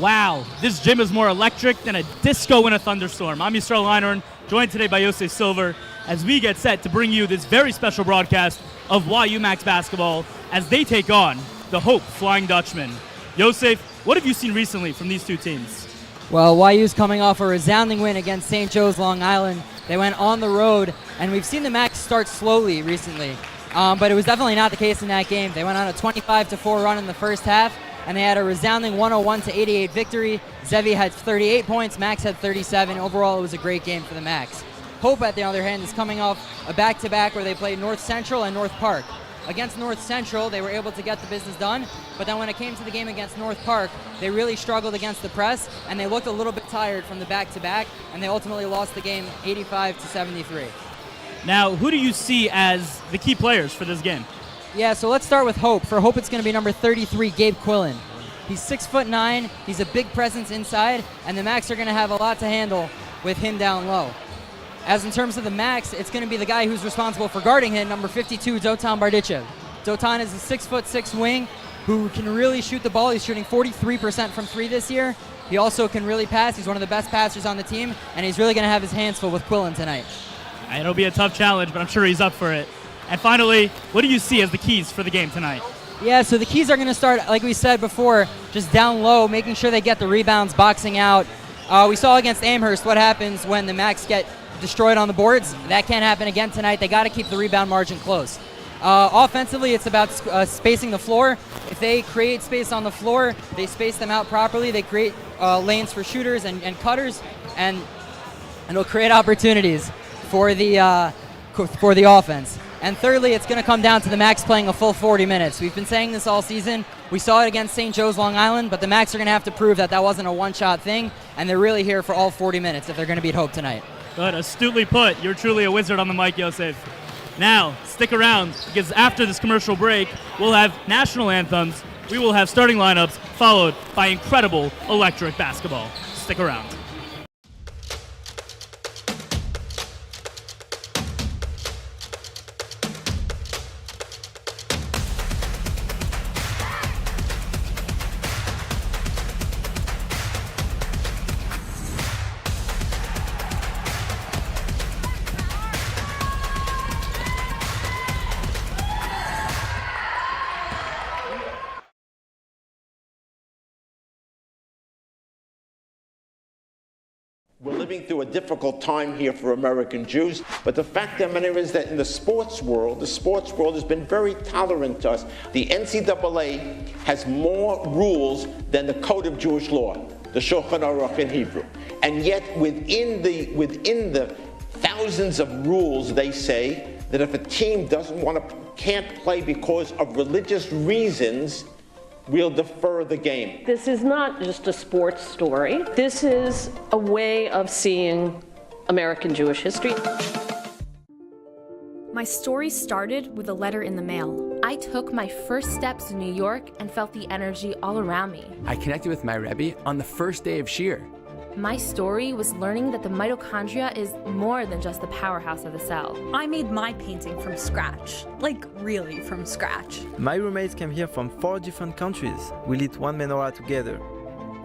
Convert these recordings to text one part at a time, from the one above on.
Wow, this gym is more electric than a disco in a thunderstorm. I'm Yisrael Einhorn, joined today by Yosef Silver, as we get set to bring you this very special broadcast of YU Max basketball as they take on the Hope Flying Dutchmen. Yosef, what have you seen recently from these two teams? Well, YU's coming off a resounding win against St. Joe's Long Island. They went on the road, and we've seen the Max start slowly recently, but it was definitely not the case in that game. They went on a 25-4 run in the first half, and they had a resounding 101-88 victory. Zevi had 38 points, Max had 37. Overall, it was a great game for the Max. Hope, at the other hand, is coming off a back-to-back where they played North Central and North Park. Against North Central, they were able to get the business done, but then when it came to the game against North Park, they really struggled against the press, and they looked a little bit tired from the back-to-back, and they ultimately lost the game 85-73. Now, who do you see as the key players for this game? Yeah, so let's start with Hope. For Hope, it's going to be number 33, Gabe Quillen. He's 6'9", he's a big presence inside, and the Max are going to have a lot to handle with him down low. As in terms of the Max, it's going to be the guy who's responsible for guarding him, number 52, Dotan Bardichev. Dotan is a 6'6" wing who can really shoot the ball. He's shooting 43% from three this year. He also can really pass. He's one of the best passers on the team, and he's really going to have his hands full with Quillen tonight. It'll be a tough challenge, but I'm sure he's up for it. And finally, what do you see as the keys for the game tonight? Yeah, so the keys are going to start, like we said before, just down low, making sure they get the rebounds, boxing out. We saw against Amherst what happens when the Max get destroyed on the boards. That can't happen again tonight. They got to keep the rebound margin close. Offensively, it's about spacing the floor. If they create space on the floor, they space them out properly. They create lanes for shooters and cutters, and it'll create opportunities for the offense. And thirdly, it's going to come down to the Max playing a full 40 minutes. We've been saying this all season. We saw it against St. Joe's Long Island, but the Max are going to have to prove that that wasn't a one-shot thing, and they're really here for all 40 minutes if they're going to beat Hope tonight. Good, astutely put. You're truly a wizard on the mic, Yosef. Now, stick around, because after this commercial break, we'll have national anthems, we will have starting lineups, followed by incredible electric basketball. Stick around. We're living through a difficult time here for American Jews, but the fact of the matter is that in the sports world has been very tolerant to us. The NCAA has more rules than the Code of Jewish Law, the Shulchan Aruch in Hebrew. And yet within the thousands of rules, they say that if a team can't play because of religious reasons, we'll defer the game. This is not just a sports story. This is a way of seeing American Jewish history. My story started with a letter in the mail. I took my first steps in New York and felt the energy all around me. I connected with my Rebbe on the first day of Shir. My story was learning that the mitochondria is more than just the powerhouse of the cell. I made my painting from scratch, like really from scratch. My roommates came here from 4 different countries. We lit one menorah together.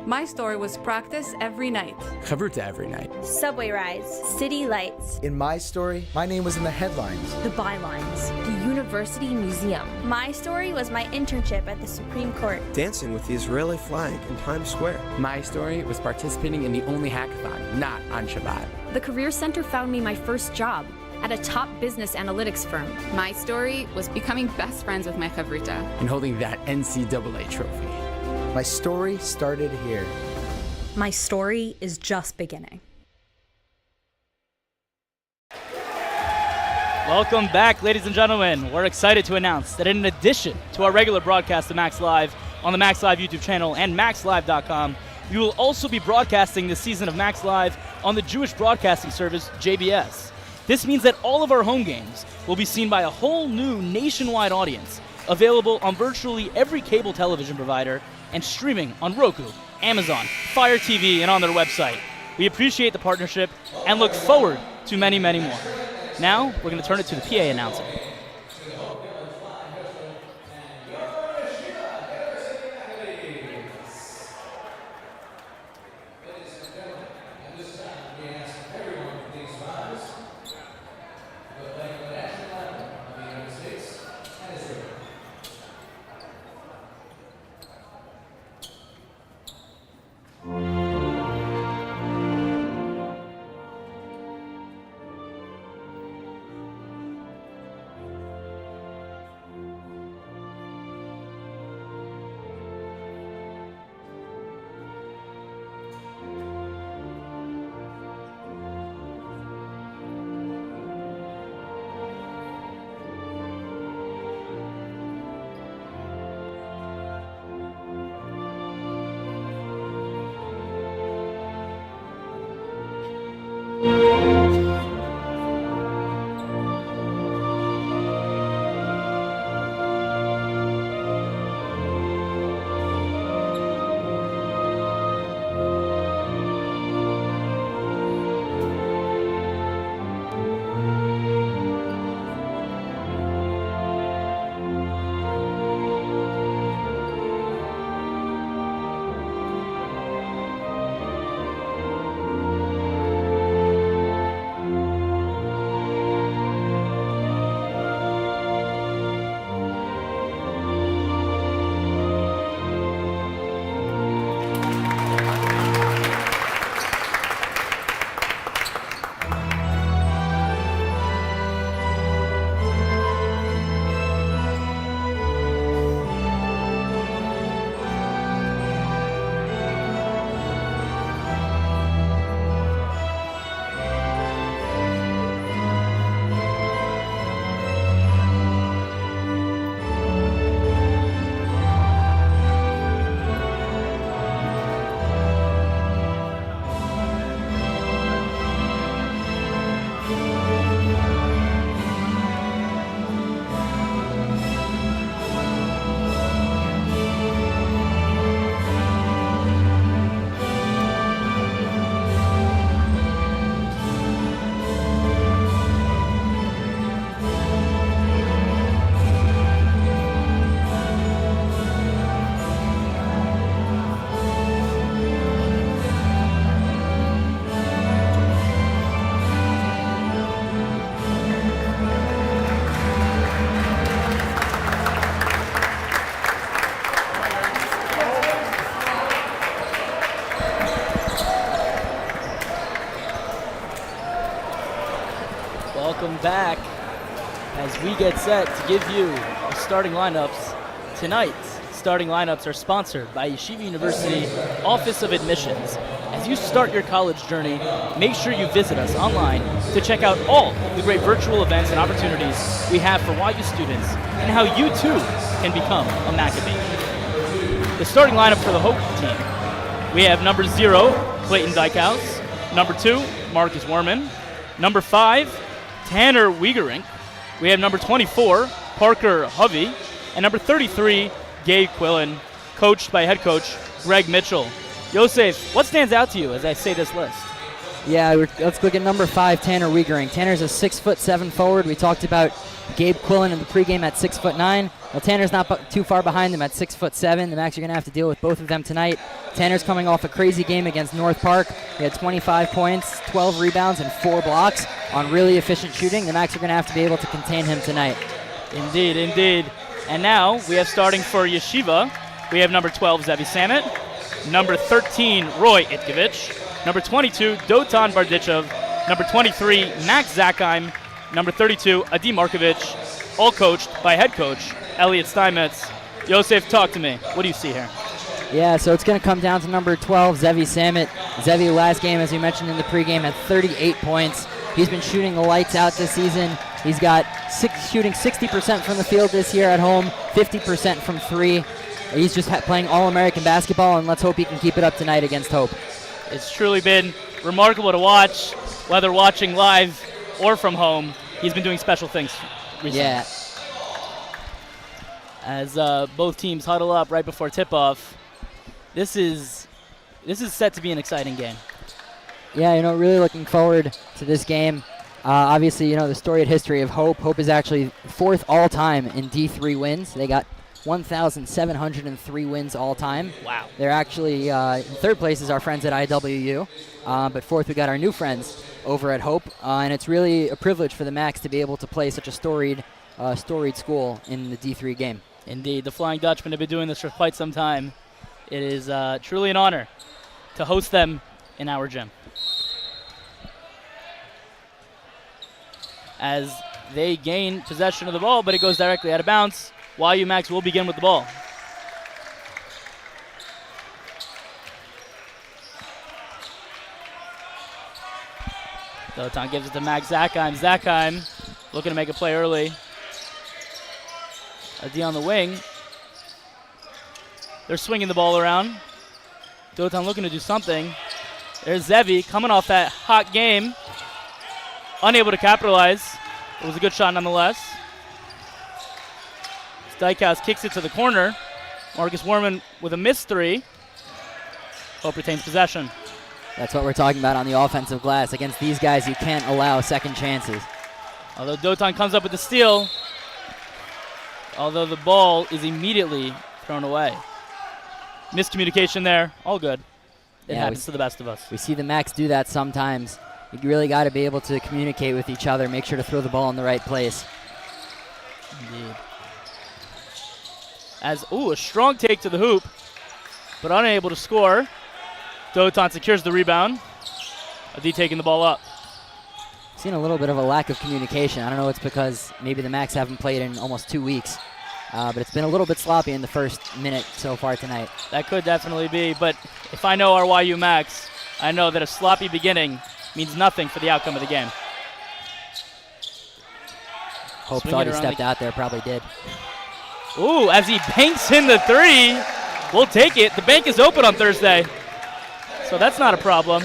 My story was practice every night. Chavruta every night. Subway rides, city lights. In my story, my name was in the headlines. The bylines. The University Museum. My story was my internship at the Supreme Court. Dancing with the Israeli flag in Times Square. My story was participating in the only hackathon, not on Shabbat. The Career Center found me my first job at a top business analytics firm. My story was becoming best friends with my chavruta. And holding that NCAA trophy. My story started here. My story is just beginning. Welcome back, ladies and gentlemen. We're excited to announce that in addition to our regular broadcast of Max Live on the Max Live YouTube channel and MaxLive.com, we will also be broadcasting this season of Max Live on the Jewish broadcasting service, JBS. This means that all of our home games will be seen by a whole new nationwide audience, available on virtually every cable television provider and streaming on Roku, Amazon, Fire TV, and on their website. We appreciate the partnership and look forward to many, many more. Now, we're going to turn it to the PA announcer. as we get set to give you the starting lineups. Tonight's starting lineups are sponsored by Yeshiva University Office of Admissions. As you start your college journey, make sure you visit us online to check out all the great virtual events and opportunities we have for YU students and how you too can become a Maccabee. The starting lineup for the Hope team. We have number 0, Clayton Dykehouse. Number 2, Marcus Werman. Number 5, Tanner Wiegerink. We have number 24, Parker Hovey. And number 33, Gabe Quillen, coached by head coach Greg Mitchell. Yosef, what stands out to you as I say this list? Yeah, let's look at number 5, Tanner Wiegerink. Tanner's a 6'7" forward. We talked about Gabe Quillen in the pregame at 6'9". Well, Tanner's not too far behind him at 6'7". The Macs are going to have to deal with both of them tonight. Tanner's coming off a crazy game against North Park. He had 25 points, 12 rebounds, and 4 blocks on really efficient shooting. The Macs are going to have to be able to contain him tonight. Indeed, indeed. And now we have starting for Yeshiva, we have number 12, Zevi Samet, number 13, Roy Itkevich, number 22, Dotan Bardichev, number 23, Max Zakheim, number 32, Adi Markovich, all coached by head coach Elliot Steinmetz. Yosef, talk to me. What do you see here? Yeah, so it's going to come down to number 12, Zevi Samet. Zevi last game, as we mentioned in the pregame, had 38 points. He's been shooting the lights out this season. He's got shooting 60% from the field this year at home, 50% from 3. He's just playing All-American basketball, and let's hope he can keep it up tonight against Hope. It's truly been remarkable to watch, whether watching live or from home. He's been doing special things recently. Yeah. As both teams huddle up right before tip-off, this is set to be an exciting game. Yeah, really looking forward to this game. Obviously, the storied history of Hope. Hope is actually 4th all-time in D3 wins. They got 1,703 wins all-time. Wow. They're actually, in 3rd place is our friends at IWU. But 4th, we got our new friends over at Hope. And it's really a privilege for the Macs to be able to play such a storied school in the D3 game. Indeed. The Flying Dutchmen have been doing this for quite some time. It is truly an honor to host them in our gym. As they gain possession of the ball, but it goes directly out of bounds. YU Macs will begin with the ball. Dotan gives it to Max Zakheim. Zakheim looking to make a play early. A D on the wing. They're swinging the ball around. Dotan looking to do something. There's Zevi coming off that hot game. Unable to capitalize. It was a good shot nonetheless. Dykehouse kicks it to the corner. Marcus Werman with a missed 3. Hope retains possession. That's what we're talking about on the offensive glass. Against these guys, you can't allow second chances. Although Dotan comes up with the steal, although the ball is immediately thrown away. Miscommunication there. All good. It happens to the best of us. We see the Macs do that sometimes. You really got to be able to communicate with each other, make sure to throw the ball in the right place. Indeed. As, a strong take to the hoop, but unable to score. Dotan secures the rebound. Adi taking the ball up. Seen a little bit of a lack of communication. I don't know, it's because maybe the Macs haven't played in almost 2 weeks. But it's been a little bit sloppy in the first minute so far tonight. That could definitely be, but if I know our YU Macs, I know that a sloppy beginning means nothing for the outcome of the game. Hope thought he stepped out there, probably did. Ooh, as he banks in the 3, we'll take it. The bank is open on Thursday, so that's not a problem.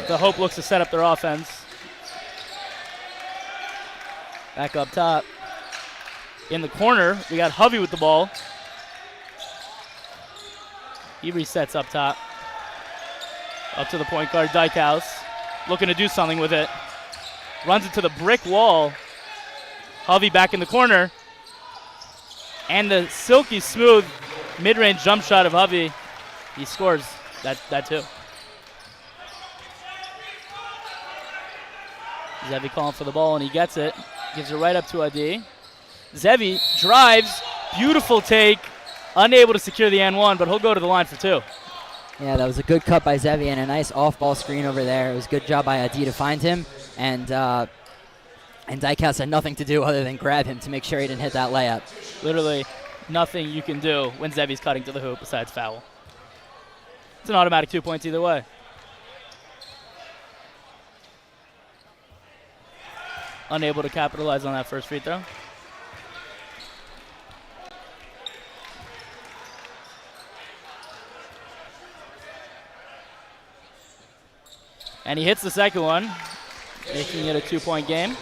The Hope looks to set up their offense. Back up top. In the corner, we got Hovey with the ball. He resets up top. Up to the point guard, Dykehouse. Looking to do something with it. Runs it to the brick wall. Hovey back in the corner. And the silky smooth mid-range jump shot of Hovey. He scores that too. Zevi calling for the ball, and he gets it. Gives it right up to Adi. Zevi drives. Beautiful take. Unable to secure the N1, but he'll go to the line for 2. Yeah, that was a good cut by Zevi and a nice off-ball screen over there. It was a good job by Adi to find him. And And Dykhouse had nothing to do other than grab him to make sure he didn't hit that layup. Literally nothing you can do when Zevi's cutting to the hoop besides foul. It's an automatic 2 points either way. Unable to capitalize on that first free throw. And he hits the second one, making it a 2-point game.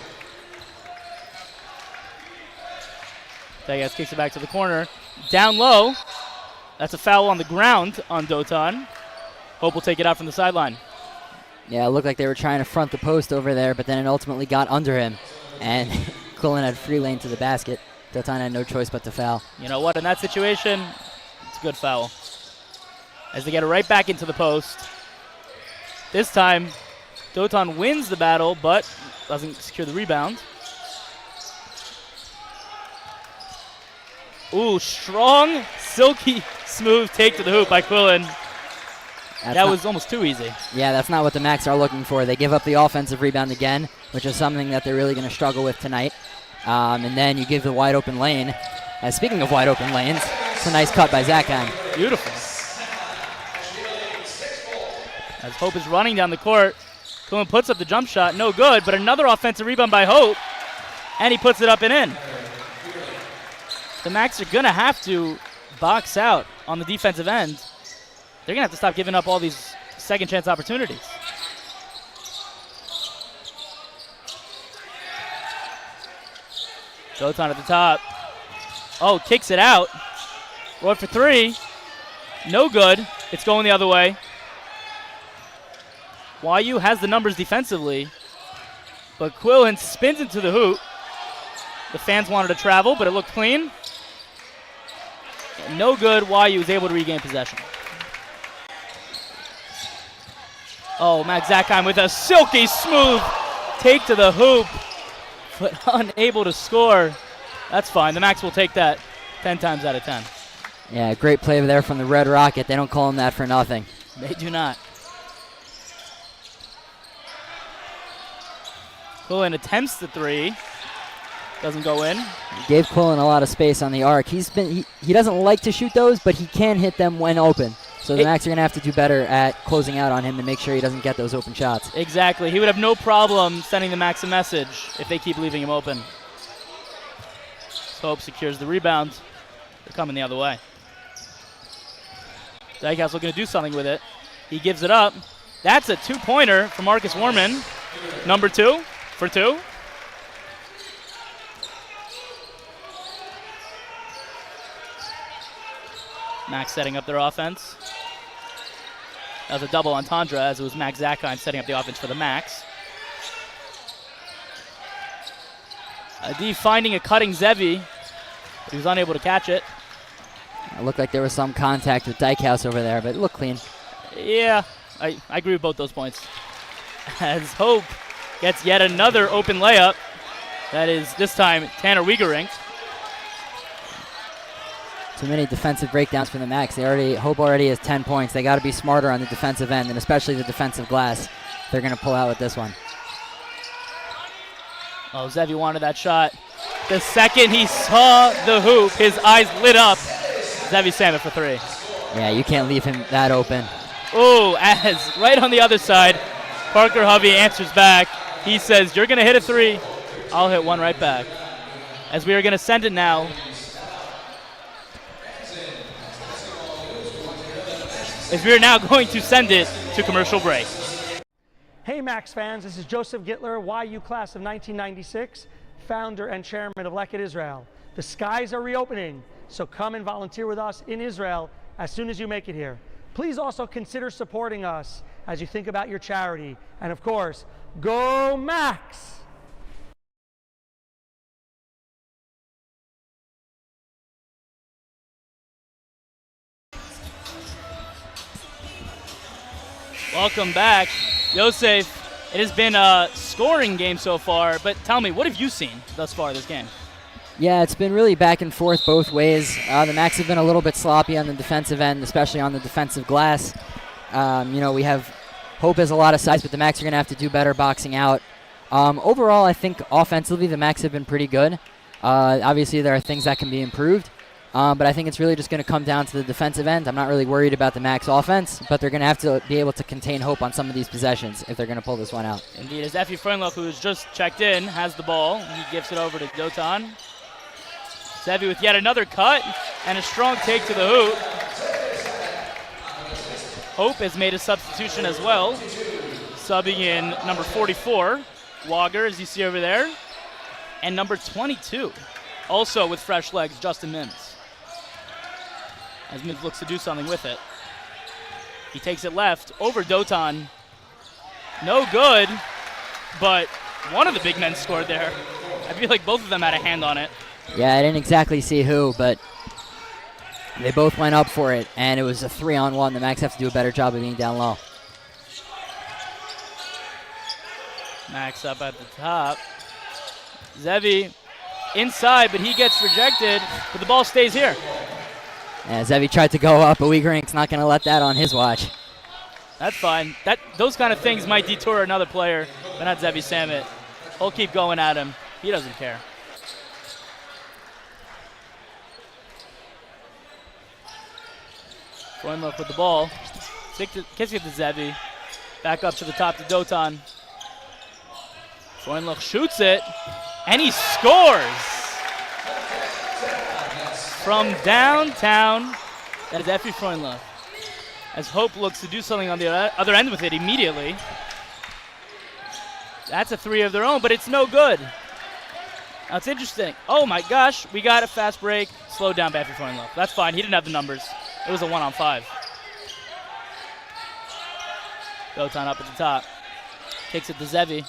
Dykhouse kicks it back to the corner. Down low. That's a foul on the ground on Dotan. Hope will take it out from the sideline. Yeah, it looked like they were trying to front the post over there, but then it ultimately got under him. And Quillen had free lane to the basket. Dotan had no choice but to foul. You know what? In that situation, it's a good foul. As they get it right back into the post. This time, Dotan wins the battle, but doesn't secure the rebound. Ooh, strong, silky, smooth take to the hoop by Quillen. That was almost too easy. Yeah, that's not what the Macs are looking for. They give up the offensive rebound again, which is something that they're really going to struggle with tonight. And then you give the wide open lane. And speaking of wide open lanes, it's a nice cut by Zakheim. Beautiful. As Hope is running down the court, Quillen puts up the jump shot, no good, but another offensive rebound by Hope, and he puts it up and in. The Macs are going to have to box out on the defensive end. They're going to have to stop giving up all these second chance opportunities. Dotan at the top. Oh, kicks it out. Roy for three. No good. It's going the other way. YU has the numbers defensively, but Quillen spins into the hoop. The fans wanted to travel, but it looked clean. No good. YU is able to regain possession. Oh, Max Zakheim with a silky smooth take to the hoop, but unable to score. That's fine. The Max will take that 10 times out of 10. Yeah, great play there from the Red Rocket. They don't call him that for nothing. They do not. Quillen attempts the three. Doesn't go in. Gave Quillen a lot of space on the arc. He doesn't like to shoot those, but he can hit them when open. So the Macs are going to have to do better at closing out on him to make sure he doesn't get those open shots. Exactly. He would have no problem sending the Macs a message if they keep leaving him open. Hope secures the rebound. They're coming the other way. Dykhouse looking to do something with it. He gives it up. That's a two-pointer for Marcus Warman. Number 2 for 2. Max setting up their offense. That was a double entendre as it was Max Zakheim setting up the offense for the Max. D finding a cutting Zevi, but he was unable to catch it. It looked like there was some contact with Dykhouse over there, but it looked clean. Yeah, I agree with both those points. As Hope gets yet another open layup. That is, this time, Tanner Wiegerink. Too many defensive breakdowns for the Macs. Hope already has 10 points. They got to be smarter on the defensive end, and especially the defensive glass. They're going to pull out with this one. Oh, Zevi wanted that shot. The second he saw the hoop, his eyes lit up. Zevi Salmon for three. Yeah, you can't leave him that open. Oh, as right on the other side, Parker Hovey answers back. He says, you're going to hit a three. I'll hit one right back. As we are going to send it now. As we are now going to send it to commercial break. Hey Max fans, this is Joseph Gittler, YU class of 1996, founder and chairman of Leket Israel. The skies are reopening, so come and volunteer with us in Israel as soon as you make it here. Please also consider supporting us as you think about your charity. And of course, go Max! Welcome back. Yosef, it has been a scoring game so far, but tell me, what have you seen thus far this game? Yeah, it's been really back and forth both ways. The Macs have been a little bit sloppy on the defensive end, especially on the defensive glass. We have Hope has a lot of size, but the Macs are going to have to do better boxing out. Overall, I think offensively the Macs have been pretty good. Obviously, there are things that can be improved, but I think it's really just going to come down to the defensive end. I'm not really worried about the Macs offense, but they're going to have to be able to contain Hope on some of these possessions if they're going to pull this one out. Indeed, as Effie Freundlich, who's just checked in, has the ball. He gives it over to Dotan. Zevi with yet another cut and a strong take to the hoop. Hope has made a substitution as well, subbing in number 44, Wager, as you see over there, and number 22, also with fresh legs, Justin Mims. As Mims looks to do something with it. He takes it left over Dotan. No good, but one of the big men scored there. I feel like both of them had a hand on it. Yeah, I didn't exactly see who, but they both went up for it, and it was a 3-on-1. The Macs have to do a better job of being down low. Max up at the top. Zevi inside, but he gets rejected, but the ball stays here. Yeah, Zevi tried to go up, but Wiegerink's not going to let that on his watch. That's fine. Those kind of things might detour another player, but not Zevi Samet. He'll keep going at him. He doesn't care. Freundlich with the ball. Kicks it to Zevi. Back up to the top to Dotan. Freundlich shoots it, and he scores! From downtown, that is Effie Freundlich. As Hope looks to do something on the other end with it immediately. That's a three of their own, but it's no good. Now it's interesting. Oh my gosh, we got a fast break. Slowed down by Effie Freundlich. That's fine, he didn't have the numbers. It was a 1-on-5. Dotan up at the top. Takes it to Zevi.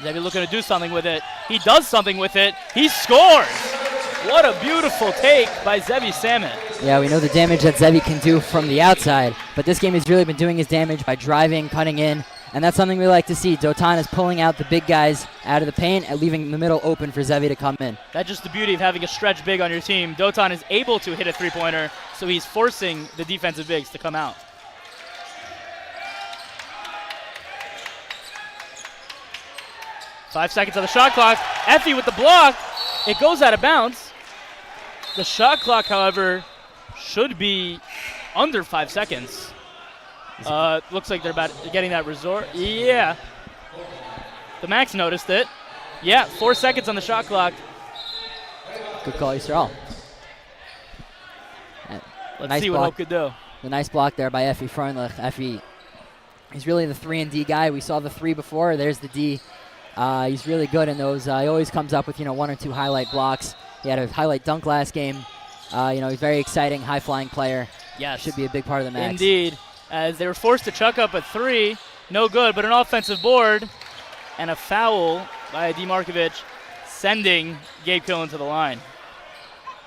Zevi looking to do something with it. He does something with it. He scores! What a beautiful take by Zevi Samet. Yeah, we know the damage that Zevi can do from the outside, but this game has really been doing his damage by driving, cutting in, and that's something we like to see. Dotan is pulling out the big guys out of the paint and leaving the middle open for Zevi to come in. That's just the beauty of having a stretch big on your team. Dotan is able to hit a three-pointer, so he's forcing the defensive bigs to come out. Five seconds on the shot clock. Effie with the block. It goes out of bounds. The shot clock, however, should be under 5 seconds. Looks like they're about getting that resort. Yeah. The Max noticed it. Yeah, 4 seconds on the shot clock. Good call, Yisrael. Let's see what Hope could do. The nice block there by Effie Freundlich. Effie, he's really the 3 and D guy. We saw the 3 before. There's the D. He's really good in those. He always comes up with 1 or 2 highlight blocks. He had a highlight dunk last game. He's very exciting, high-flying player. Yes. Should be a big part of the Max. Indeed. As they were forced to chuck up a 3. No good, but an offensive board. And a foul by Adi Markovic, sending Gabe Killen to the line.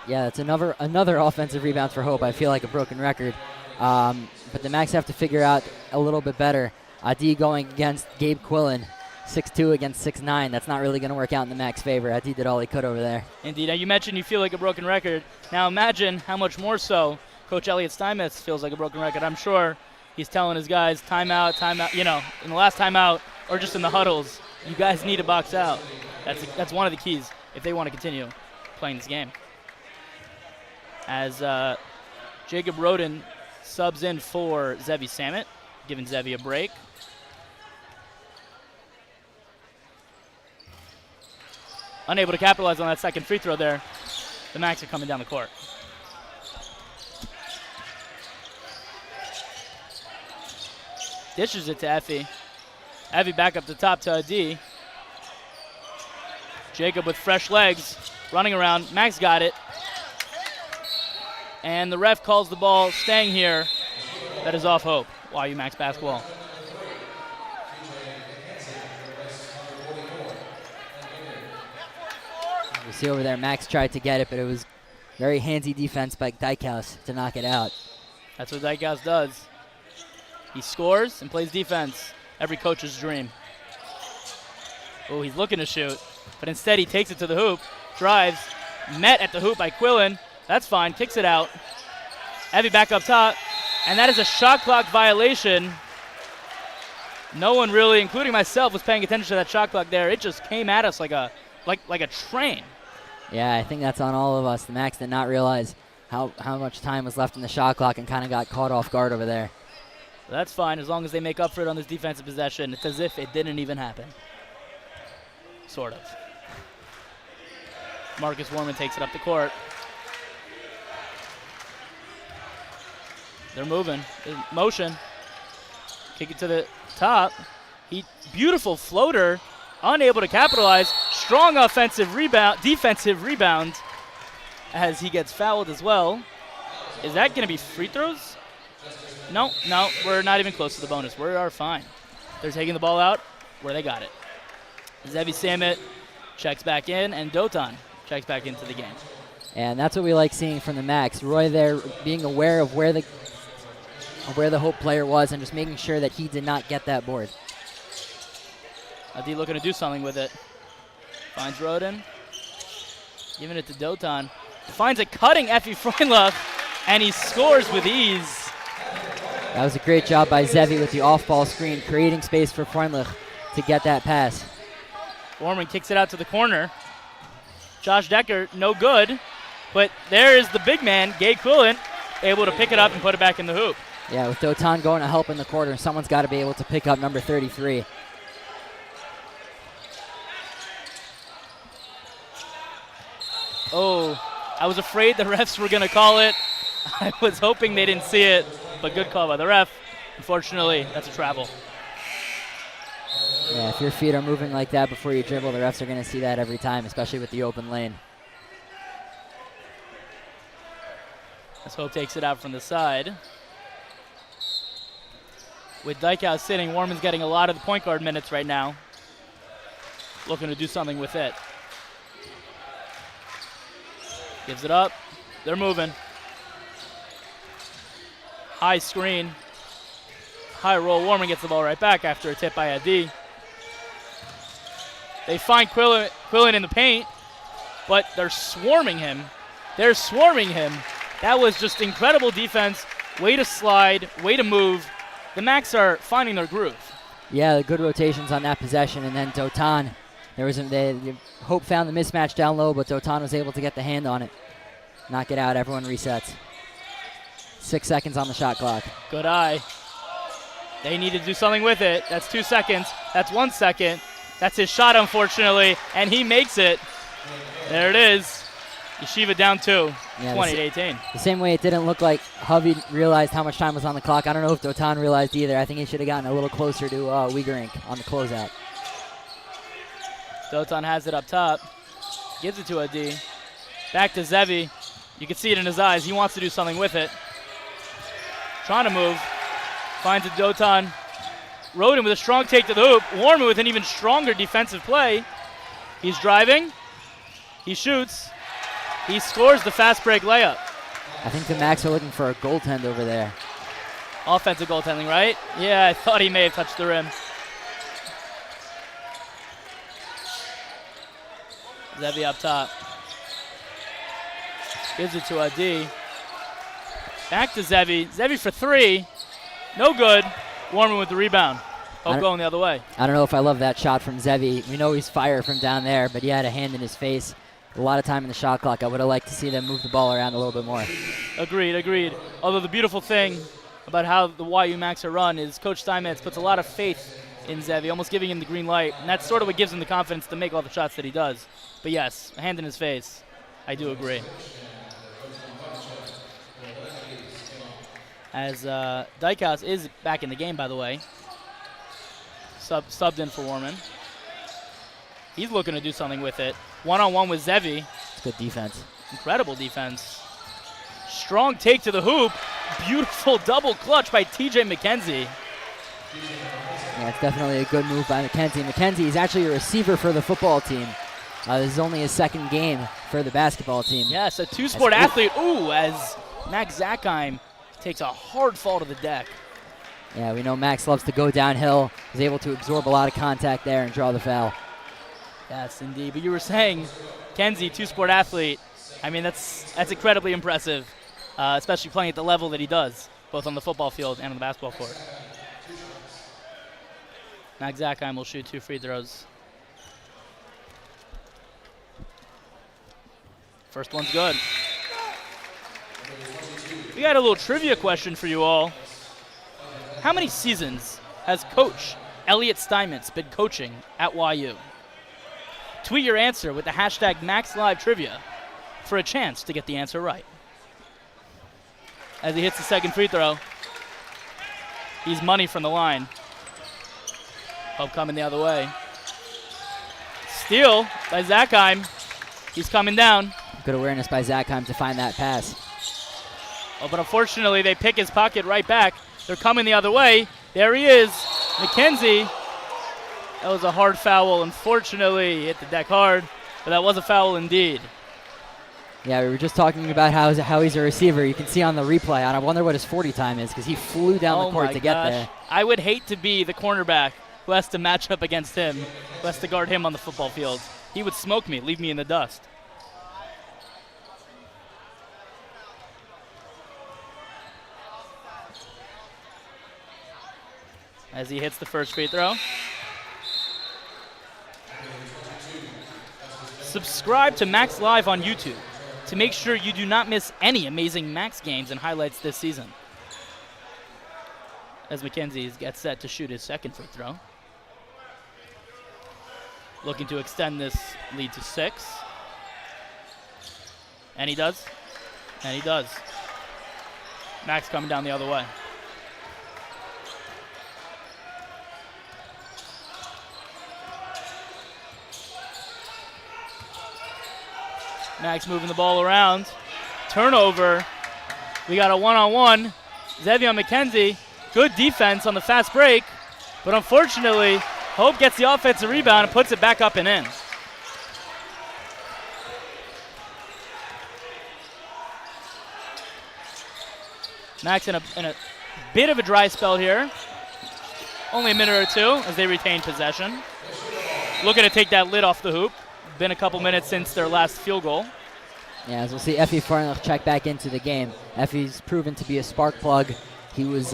Yeah, it's another offensive rebound for Hope. I feel like a broken record. But the Max have to figure out a little bit better. Adi going against Gabe Quillen. 6'2" against 6'9". That's not really going to work out in the Max favor. Adi did all he could over there. Indeed. Now, you mentioned you feel like a broken record. Now, imagine how much more so Coach Elliot Steinmetz feels like a broken record. I'm sure he's telling his guys, timeout, timeout. In the last timeout or just in the huddles, you guys need to box out. That's one of the keys if they want to continue playing this game. As Jacob Roden subs in for Zevi Samet, giving Zevi a break. Unable to capitalize on that second free throw there. The Max are coming down the court. Dishes it to Effie. Effie back up the top to Adi. Jacob with fresh legs, running around. Max got it. And the ref calls the ball staying here. That is off Hope. YU Max basketball. You see over there, Max tried to get it, but it was very handsy defense by Dijkhuis to knock it out. That's what Dijkhuis does. He scores and plays defense. Every coach's dream. Oh, he's looking to shoot, but instead he takes it to the hoop, drives, met at the hoop by Quillen. That's fine, kicks it out. Effie back up top, and that is a shot clock violation. No one really, including myself, was paying attention to that shot clock there. It just came at us like a train. Yeah, I think that's on all of us. The Max did not realize how much time was left in the shot clock and kind of got caught off guard over there. That's fine as long as they make up for it on this defensive possession. It's as if it didn't even happen. Sort of. Marcus Warman takes it up the court. They're moving. In motion. Kick it to the top. Beautiful floater. Unable to capitalize. Strong defensive rebound as he gets fouled as well. Is that going to be free throws? No, we're not even close to the bonus. We are fine. They're taking the ball out where they got it. Zevi Samit checks back in, and Dotan checks back into the game. And that's what we like seeing from the Max. Roy there being aware of where the Hope player was and just making sure that he did not get that board. Adi looking to do something with it. Finds Roden. Giving it to Dotan. Finds a cutting Effie Freundlich, and he scores with ease. That was a great job by Zevi with the off-ball screen, creating space for Freundlich to get that pass. Warman kicks it out to the corner. Josh Decker, no good. But there is the big man, Gay Quillen, able to pick it up and put it back in the hoop. Yeah, with Dotan going to help in the quarter, someone's got to be able to pick up number 33. Oh, I was afraid the refs were going to call it. I was hoping they didn't see it, but good call by the ref. Unfortunately, that's a travel. Yeah, if your feet are moving like that before you dribble, the refs are going to see that every time, especially with the open lane. As Hope takes it out from the side. With Dykhouse sitting, Warman's getting a lot of the point guard minutes right now. Looking to do something with it. Gives it up. They're moving. High screen. High roll. Warman gets the ball right back after a tip by Adi. They find Quillen in the paint, but they're swarming him. That was just incredible defense. Way to slide. Way to move. The Macs are finding their groove. Yeah, the good rotations on that possession, and then Dotan. Hope found the mismatch down low, but Dotan was able to get the hand on it. Knock it out. Everyone resets. 6 seconds on the shot clock. Good eye. They need to do something with it. That's 2 seconds. That's 1 second. That's his shot, unfortunately, and he makes it. There it is. Yeshiva down 2, 20-18. The same way it didn't look like Hovey realized how much time was on the clock. I don't know if Dotan realized either. I think he should have gotten a little closer to Uyghurink on the closeout. Dotan has it up top. Gives it to Adi. Back to Zevi. You can see it in his eyes. He wants to do something with it. Trying to move. Finds a Dotan. Roden with a strong take to the hoop. Warman with an even stronger defensive play. He's driving. He shoots. He scores the fast break layup. I think the Macs are looking for a goaltend over there. Offensive goaltending, right? Yeah, I thought he may have touched the rim. Zevi up top. Gives it to Adi. Back to Zevi. Zevi for 3. No good. Warman with the rebound. Hope going the other way. I don't know if I love that shot from Zevi. We know he's fire from down there, but he had a hand in his face. A lot of time in the shot clock. I would have liked to see them move the ball around a little bit more. Agreed. Although the beautiful thing about how the YU Macs are run is Coach Steinmetz puts a lot of faith in Zevi, almost giving him the green light, and that's sort of what gives him the confidence to make all the shots that he does. But yes, a hand in his face. I do agree. As Dykhouse is back in the game, by the way. Subbed in for Warman. He's looking to do something with it. One-on-one with Zevi. It's good defense. Incredible defense. Strong take to the hoop. Beautiful double clutch by TJ McKenzie. Yeah, it's definitely a good move by McKenzie. McKenzie is actually a receiver for the football team. This is only his second game for the basketball team. Yes, a two-sport athlete. Ooh, as Max Zackheim takes a hard fall to the deck. Yeah, we know Max loves to go downhill. He's able to absorb a lot of contact there and draw the foul. Yes, indeed. But you were saying, Kenzie, two-sport athlete. I mean, that's incredibly impressive, especially playing at the level that he does, both on the football field and on the basketball court. Max Zakheim will shoot 2 free throws. First one's good. We got a little trivia question for you all. How many seasons has Coach Elliot Steinmetz been coaching at YU? Tweet your answer with the hashtag MaxLiveTrivia for a chance to get the answer right. As he hits the second free throw, he's money from the line. Hope coming the other way. Steal by Zakheim. He's coming down. Good awareness by Zakheim to find that pass. Oh, but unfortunately, they pick his pocket right back. They're coming the other way. There he is, McKenzie. That was a hard foul. Unfortunately, he hit the deck hard, but that was a foul indeed. Yeah, we were just talking about how he's a receiver. You can see on the replay. I wonder what his 40 time is because he flew down the court to get there. I would hate to be the cornerback who has to match up against him, who has to guard him on the football field. He would smoke me, leave me in the dust. As he hits the first free throw. Subscribe to Max Live on YouTube to make sure you do not miss any amazing Max games and highlights this season. As McKenzie gets set to shoot his second free throw. Looking to extend this lead to 6. And he does. And he does. Max coming down the other way. Max moving the ball around. Turnover. We got a one-on-one. Zevi on McKenzie. Good defense on the fast break. But unfortunately, Hope gets the offensive rebound and puts it back up and in. Max in a bit of a dry spell here. Only a minute or two as they retain possession. Looking to take that lid off the hoop. Been a couple minutes since their last field goal. Yeah, as we'll see Effie Farnell check back into the game. Effie's proven to be a spark plug. He was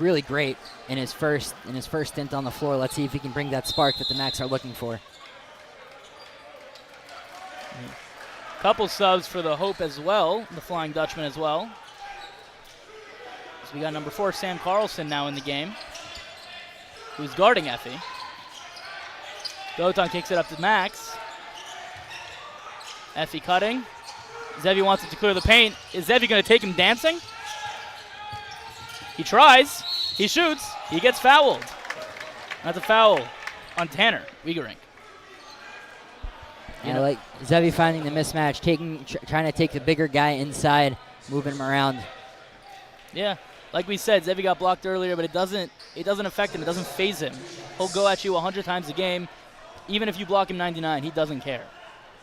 really great in his first stint on the floor. Let's see if he can bring that spark that the Max are looking for. Couple subs for the Hope as well, the Flying Dutchman as well. So we got number 4, Sam Carlson, now in the game, who's guarding Effie. Dotan kicks it up to Max. Effie cutting. Zevi wants it to clear the paint. Is Zevi going to take him dancing? He tries. He shoots. He gets fouled. That's a foul on Tanner Wiegering. And I like Zevi finding the mismatch, trying to take the bigger guy inside, moving him around. Yeah, like we said, Zevi got blocked earlier, but it doesn't affect him. It doesn't faze him. He'll go at you 100 times a game. Even if you block him 99, he doesn't care.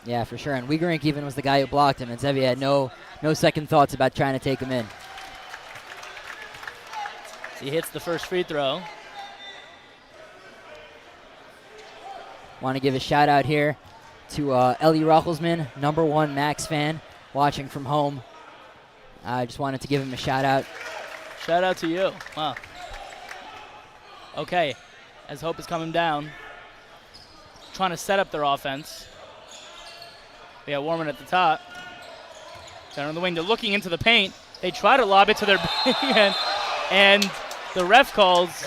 Yeah, for sure. And Wiegering even was the guy who blocked him, and Zevi had no second thoughts about trying to take him in. He hits the first free throw. Want to give a shout out here to Ellie Rochelsman, #1 Max fan, watching from home. I just wanted to give him a shout out. Shout out to you. Wow. Okay, as Hope is coming down, trying to set up their offense. They got Warman at the top. Down on the wing, they're looking into the paint. They try to lob it to their big man, and the ref calls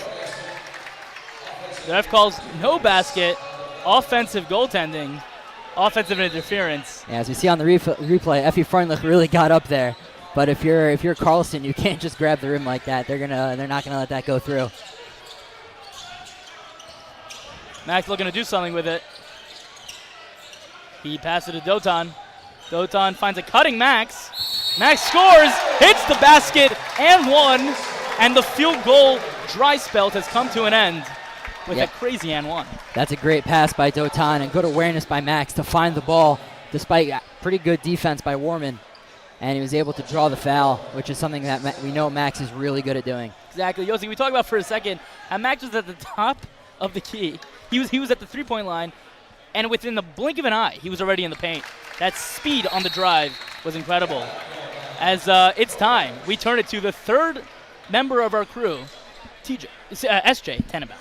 no basket, offensive goaltending, offensive interference. Yeah, as we see on the replay, Effie Freundlich really got up there. But if you're Carlson, you can't just grab the rim like that. They're not gonna let that go through. Max looking to do something with it. He passes it to Dotan. Dotan finds a cutting Max. Max scores, hits the basket, and one. And the field goal dry spell has come to an end with a crazy and one. That's a great pass by Dotan and good awareness by Max to find the ball despite pretty good defense by Warman. And he was able to draw the foul, which is something that we know Max is really good at doing. Exactly. Yossi, we talked about for a second how Max was at the top of the key. He was at the three-point line, and within the blink of an eye, he was already in the paint. That speed on the drive was incredible. As it's time, we turn it to the third member of our crew, SJ Tannenbaum.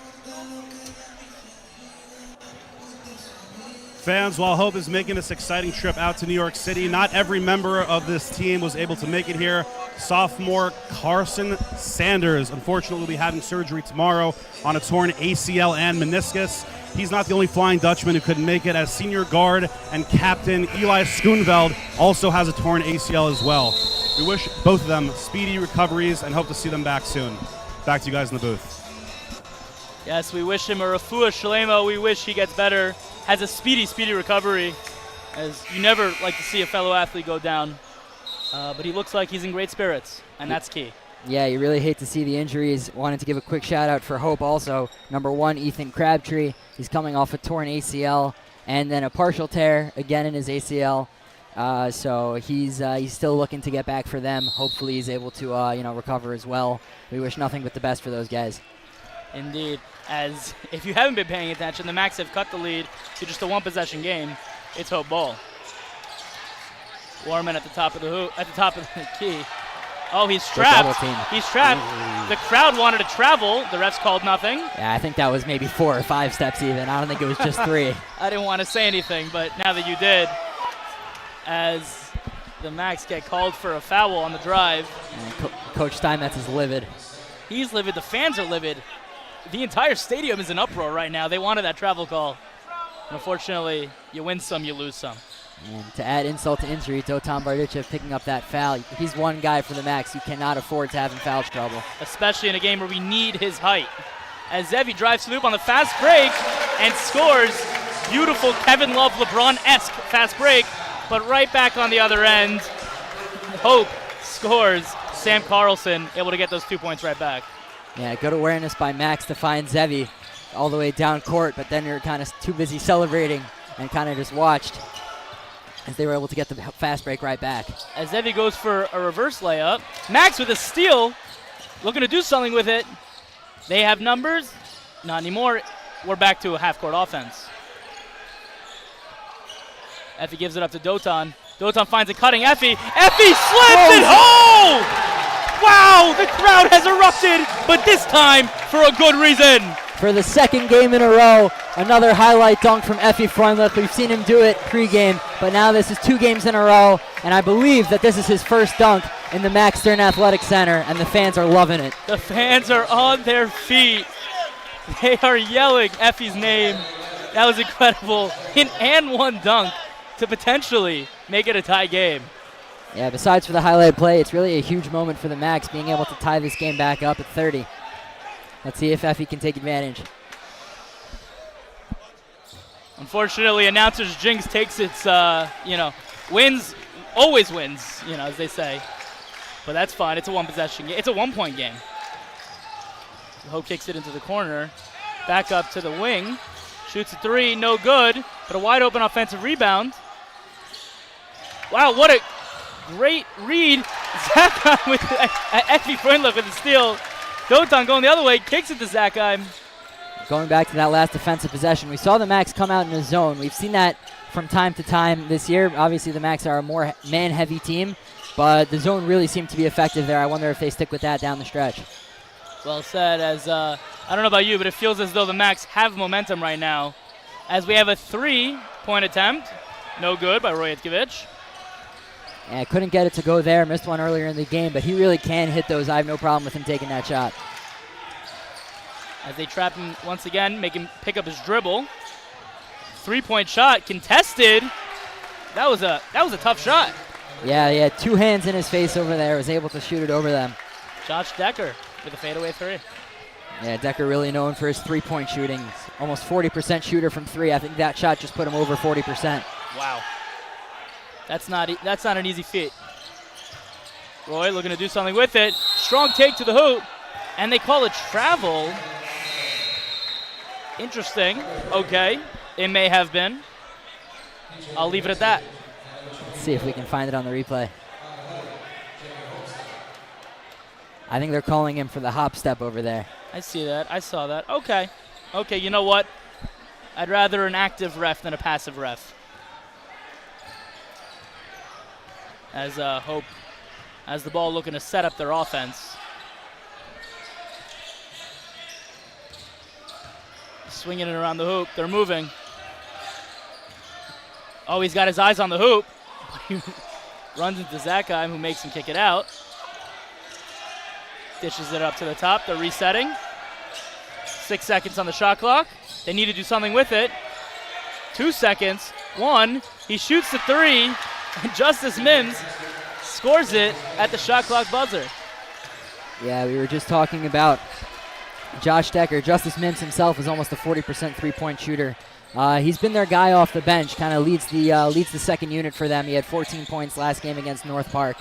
Fans, while Hope is making this exciting trip out to New York City, not every member of this team was able to make it here. Sophomore Carson Sanders, unfortunately, will be having surgery tomorrow on a torn ACL and meniscus. He's not the only Flying Dutchman who couldn't make it, as senior guard and captain Eli Schoonveld also has a torn ACL as well. We wish both of them speedy recoveries and hope to see them back soon. Back to you guys in the booth. Yes, we wish him a refuah shalema. We wish he gets better, has a speedy recovery, as you never like to see a fellow athlete go down. But he looks like he's in great spirits, and that's key. Yeah, you really hate to see the injuries. Wanted to give a quick shout out for Hope also. Number 1, Ethan Crabtree. He's coming off a torn ACL and then a partial tear again in his ACL. So he's still looking to get back for them. Hopefully he's able to recover as well. We wish nothing but the best for those guys. Indeed, as if you haven't been paying attention, the Macs have cut the lead to just a one-possession game. It's Hope ball. Warman at the top of the key. Oh, he's trapped. He's trapped. Ooh. The crowd wanted to travel. The refs called nothing. Yeah, I think that was maybe 4 or 5 steps even. I don't think it was just 3. I didn't want to say anything, but now that you did, as the Macs get called for a foul on the drive. Coach Steinmetz is livid. He's livid. The fans are livid. The entire stadium is in uproar right now. They wanted that travel call. And unfortunately, you win some, you lose some. And to add insult to injury, Dotan Bardichev picking up that foul. He's one guy for the Macs. You cannot afford to have him foul trouble. Especially in a game where we need his height. As Zevi drives to the loop on the fast break and scores. Beautiful Kevin Love LeBron-esque fast break, but right back on the other end. Hope scores. Sam Carlson able to get those 2 points right back. Yeah, good awareness by Max to find Zevi all the way down court, but then you're kind of too busy celebrating and kind of just watched as they were able to get the fast break right back. As Zevi goes for a reverse layup. Max with a steal, looking to do something with it. They have numbers. Not anymore. We're back to a half-court offense. Effie gives it up to Dotan. Dotan finds it cutting Effie. Effie slips it home! Wow, the crowd has erupted, but this time for a good reason. For the second game in a row, another highlight dunk from Effie Freundlich. We've seen him do it pregame, but now this is 2 games in a row, and I believe that this is his first dunk in the Max Stern Athletic Center, and the fans are loving it. The fans are on their feet. They are yelling Effie's name. That was incredible. An and one dunk to potentially make it a tie game. Yeah, besides for the highlight play, it's really a huge moment for the Macs being able to tie this game back up at 30. Let's see if Effie can take advantage. Unfortunately, announcer's jinx takes its, wins, always wins, as they say. But that's fine. It's a one-possession game. It's a one-point game. Hope kicks it into the corner. Back up to the wing. Shoots a 3, no good, but a wide-open offensive rebound. Wow, what a great read. Zakai with Effie Freundlich with the steal. Dotan going the other way, kicks it to Zakai. Going back to that last defensive possession, we saw the Macs come out in a zone. We've seen that from time to time this year. Obviously, the Macs are a more man-heavy team, but the zone really seemed to be effective there. I wonder if they stick with that down the stretch. Well said, as I don't know about you, but it feels as though the Macs have momentum right now, as we have a 3-point attempt. No good by Roy Itkovich. Yeah, couldn't get it to go there. Missed one earlier in the game, but he really can hit those. I have no problem with him taking that shot. As they trap him once again, make him pick up his dribble. 3-point shot contested. That was a tough shot. Yeah, he had 2 hands in his face over there. Was able to shoot it over them. Josh Decker with a fadeaway 3. Yeah, Decker really known for his 3-point shooting. He's almost 40% shooter from 3. I think that shot just put him over 40%. Wow. That's not an easy feat. Roy looking to do something with it. Strong take to the hoop. And they call it travel. Interesting. Okay. It may have been. I'll leave it at that. Let's see if we can find it on the replay. I think they're calling him for the hop step over there. I see that. I saw that. Okay. Okay, you know what? I'd rather an active ref than a passive ref. As Hope has the ball looking to set up their offense. Swinging it around the hoop. They're moving. Oh, he's got his eyes on the hoop. He runs into Zakheim, who makes him kick it out. Dishes it up to the top. They're resetting. 6 seconds on the shot clock. They need to do something with it. 2 seconds. 1. He shoots the 3. And Justice Mims scores it at the shot clock buzzer. Yeah, we were just talking about Josh Decker. Justice Mims himself is almost a 40% three-point shooter. He's been their guy off the bench, kind of leads the second unit for them. He had 14 points last game against North Park.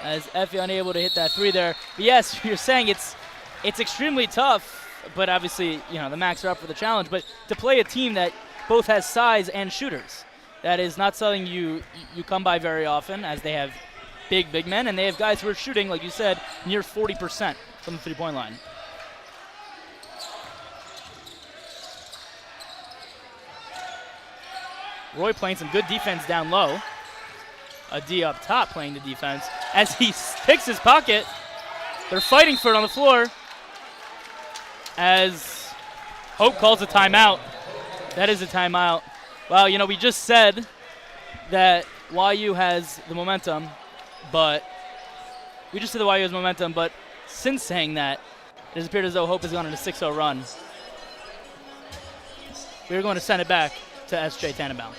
As Effie unable to hit that 3 there. But yes, you're saying it's extremely tough, but obviously, the Macs are up for the challenge. But to play a team that both has size and shooters, that is not something you come by very often, as they have big men, and they have guys who are shooting, like you said, near 40% from the three-point line. Roy playing some good defense down low. A D up top playing the defense. As he picks his pocket, they're fighting for it on the floor. As Hope calls a timeout. That is a timeout. Well, we just said that YU has the momentum, but since saying that, it has appeared as though Hope has gone on a 6-0 run. We're going to send it back to S.J. Tannenbaum.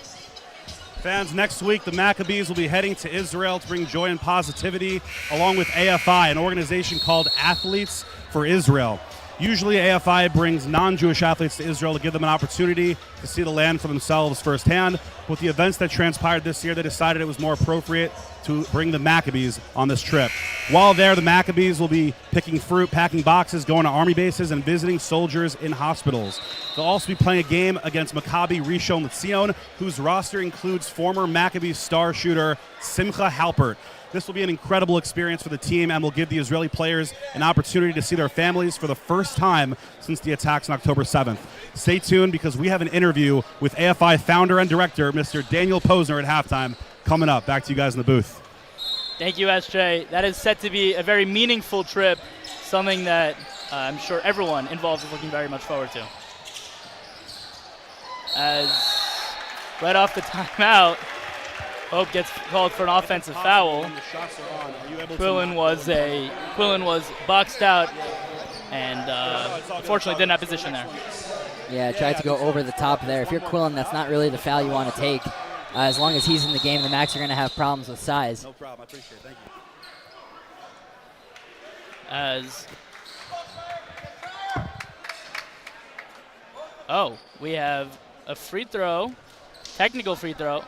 Fans, next week the Maccabees will be heading to Israel to bring joy and positivity along with AFI, an organization called Athletes for Israel. Usually AFI brings non-Jewish athletes to Israel to give them an opportunity to see the land for themselves firsthand. With the events that transpired this year, they decided it was more appropriate to bring the Maccabees on this trip. While there, the Maccabees will be picking fruit, packing boxes, going to army bases, and visiting soldiers in hospitals. They'll also be playing a game against Maccabi Rishon LeZion, whose roster includes former Maccabees star shooter Simcha Halpert. This will be an incredible experience for the team and will give the Israeli players an opportunity to see their families for the first time since the attacks on October 7th. Stay tuned because we have an interview with AFI founder and director, Mr. Daniel Posner, at halftime coming up. Back to you guys in the booth. Thank you, SJ. That is set to be a very meaningful trip, something that I'm sure everyone involved is looking very much forward to. As right off the timeout, Hope gets called for an offensive foul. Quillen was boxed out and unfortunately didn't have position there. Yeah, tried to go over the top there. If you're Quillen, that's not really the foul you want to take. As long as he's in the game, the Macs are going to have problems with size. No problem. I appreciate it. Thank you. We have a free throw, technical free throw.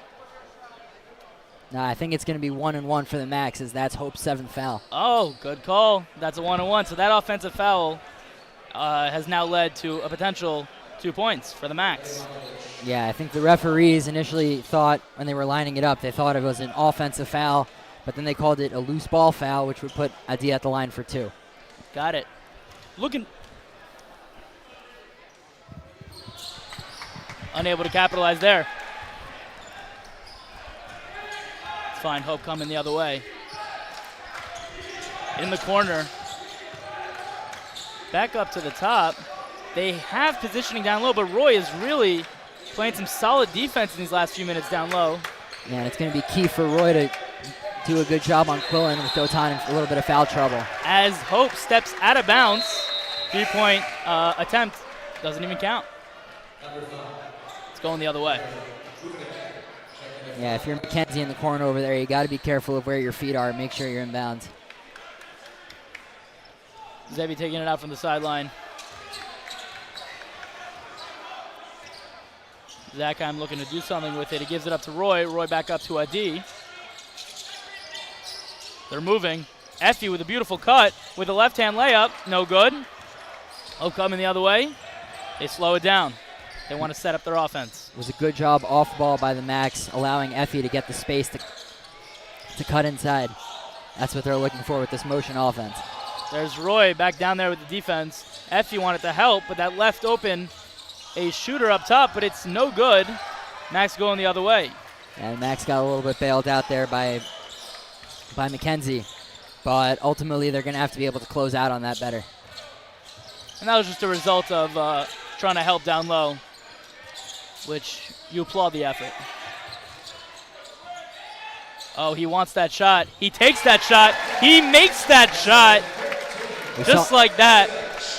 No, I think it's going to be 1-1 for the Macs, as that's Hope's 7th foul. Oh, good call. That's a 1-1. So that offensive foul has now led to a potential 2 points for the Macs. Yeah, I think the referees initially thought, when they were lining it up, they thought it was an offensive foul, but then they called it a loose ball foul, which would put Adi at the line for 2. Got it. Unable to capitalize there. Fine, Hope coming the other way. In the corner. Back up to the top. They have positioning down low, but Roy is really playing some solid defense in these last few minutes down low. Yeah, and it's going to be key for Roy to do a good job on Quillen with Dotan in a little bit of foul trouble. As Hope steps out of bounds, 3-point attempt doesn't even count. It's going the other way. Yeah, if you're McKenzie in the corner over there, you got to be careful of where your feet are. Make sure you're in bounds. Zevi taking it out from the sideline. Zakheim looking to do something with it. He gives it up to Roy. Roy back up to Adi. They're moving. Effie with a beautiful cut with a left-hand layup. No good. Hope coming the other way. They slow it down. They want to set up their offense. It was a good job off ball by the Macs, allowing Effie to get the space to cut inside. That's what they're looking for with this motion offense. There's Roy back down there with the defense. Effie wanted to help, but that left open a shooter up top, but it's no good. Max going the other way. And Max got a little bit bailed out there by McKenzie, but ultimately they're going to have to be able to close out on that better. And that was just a result of trying to help down low. which you applaud the effort. Oh, he wants that shot. He takes that shot. He makes that shot. Just like that,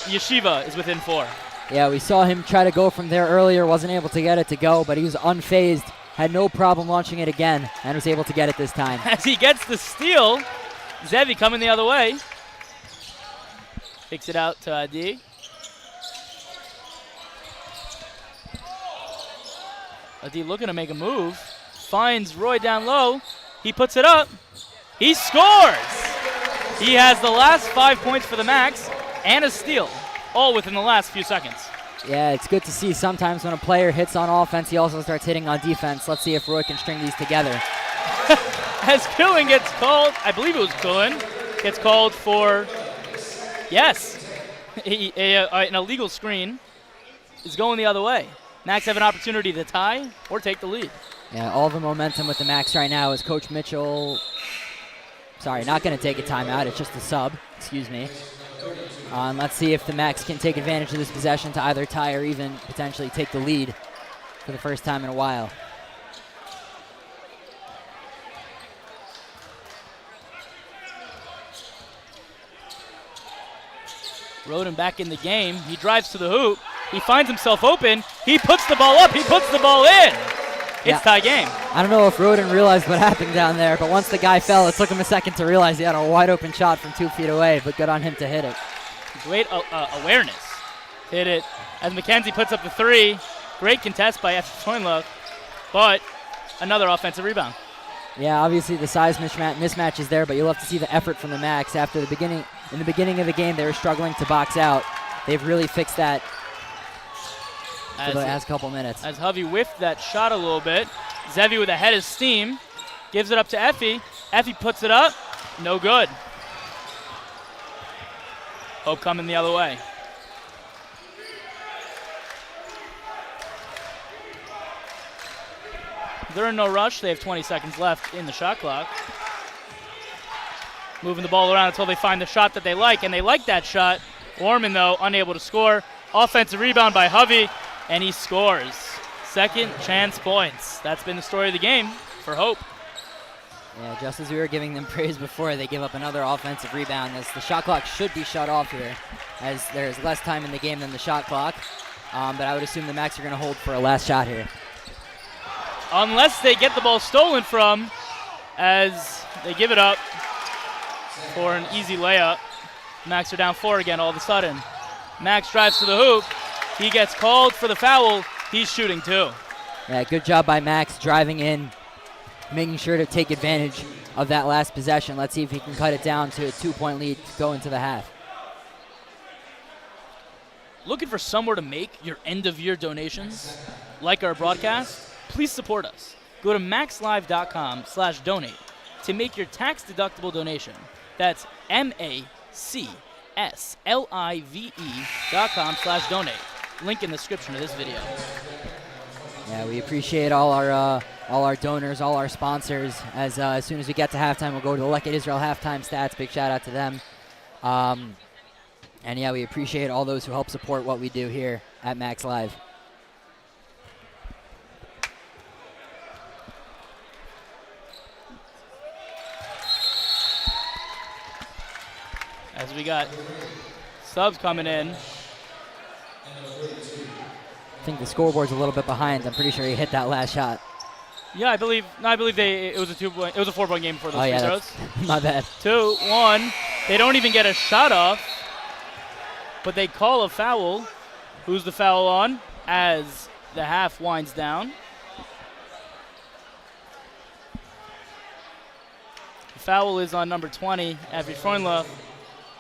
Yeshiva is within 4. Yeah, we saw him try to go from there earlier, wasn't able to get it to go, but he was unfazed, had no problem launching it again, and was able to get it this time. As he gets the steal, Zevi coming the other way. Kicks it out to Adi. Adi looking to make a move. Finds Roy down low. He puts it up. He scores! He has the last 5 points for the Max and a steal, all within the last few seconds. Yeah, it's good to see sometimes when a player hits on offense, he also starts hitting on defense. Let's see if Roy can string these together. As Killen gets called, I believe it was Killen, gets called for, yes, an illegal screen is going the other way. Max have an opportunity to tie or take the lead. Yeah, all the momentum with the Max right now is Coach Mitchell, sorry, not going to take a timeout. It's just a sub, excuse me. And let's see if the Max can take advantage of this possession to either tie or even potentially take the lead for the first time in a while. Roden back in the game. He drives to the hoop. He finds himself open. He puts the ball up. He puts the ball in. It's tie game. I don't know if Roden realized what happened down there, but once the guy fell, it took him a second to realize he had a wide open shot from 2 feet away, but good on him to hit it. Great awareness. Hit it as McKenzie puts up the 3. Great contest by F. but another offensive rebound. Yeah, obviously the size mismatch is there, but you'll have to see the effort from the Max. After the beginning, in the beginning of the game, they were struggling to box out. They've really fixed that for the last couple minutes. As Hovey whiffed that shot a little bit, Zevi with a head of steam gives it up to Effie. Effie puts it up, no good. Hope coming the other way. They're in no rush. They have 20 seconds left in the shot clock. Moving the ball around until they find the shot that they like, and they like that shot. Orman, though, unable to score. Offensive rebound by Hovey, and he scores. Second chance points. That's been the story of the game for Hope. Yeah, just as we were giving them praise before, they give up another offensive rebound as the shot clock should be shut off here, as there's less time in the game than the shot clock. But I would assume the Max are going to hold for a last shot here. Unless they get the ball stolen from, as they give it up for an easy layup. Max are down 4 again all of a sudden. Max drives to the hoop. He gets called for the foul. He's shooting 2. Yeah, good job by Max driving in, making sure to take advantage of that last possession. Let's see if he can cut it down to a 2-point lead to go into the half. Looking for somewhere to make your end-of-year donations, like our broadcast? Please support us. Go to maxlive.com/donate to make your tax-deductible donation. That's MACSLIVE.com/donate. Link in the description of this video. Yeah, we appreciate all our donors, all our sponsors. As soon as we get to halftime, we'll go to the Lekket Israel halftime stats. Big shout out to them. And yeah, we appreciate all those who help support what we do here at Max Live. As we got subs coming in. I think the scoreboard's a little bit behind. I'm pretty sure he hit that last shot. Yeah, I believe it was a 4-point game before those free throws. My bad. 2-1. They don't even get a shot off, but they call a foul. Who's the foul on? As the half winds down. The foul is on number 20, Avi Freundler.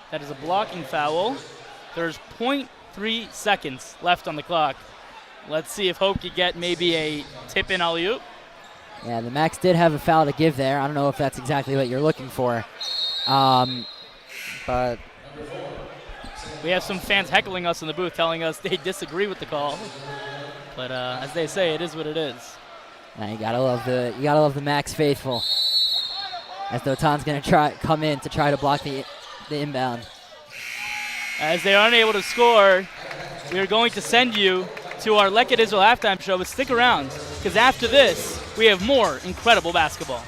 That is a blocking foul. There's 0.3 seconds left on the clock. Let's see if Hope could get maybe a tip-in alley-oop. Yeah, the Max did have a foul to give there. I don't know if that's exactly what you're looking for. But we have some fans heckling us in the booth telling us they disagree with the call. But as they say, it is what it is. Now you gotta love the Max faithful. As Dotan's gonna come in to try to block the inbound. As they are unable to score, we are going to send you to our Leket Israel halftime show, but stick around, because after this, we have more incredible basketball.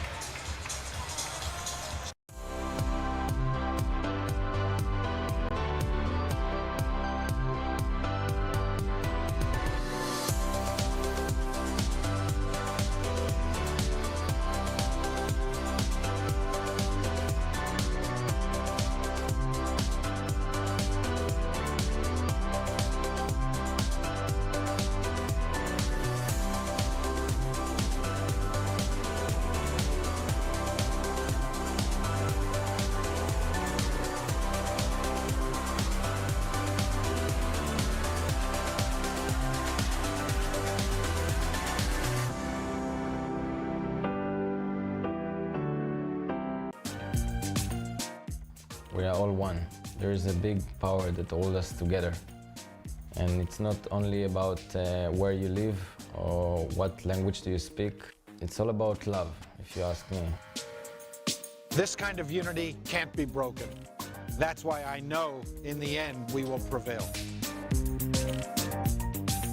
We are all one. There is a big power that holds us together. And it's not only about where you live or what language do you speak. It's all about love, if you ask me. This kind of unity can't be broken. That's why I know in the end we will prevail.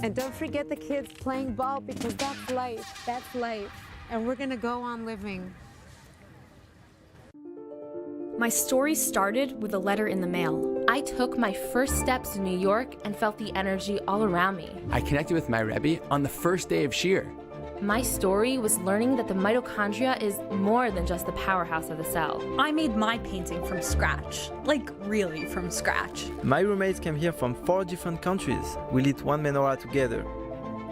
And don't forget the kids playing ball, because that's life. That's life. And we're gonna go on living. My story started with a letter in the mail. I took my first steps in New York and felt the energy all around me. I connected with my Rebbe on the first day of Shir. My story was learning that the mitochondria is more than just the powerhouse of the cell. I made my painting from scratch, like really from scratch. My roommates came here from 4 different countries. We lit one menorah together.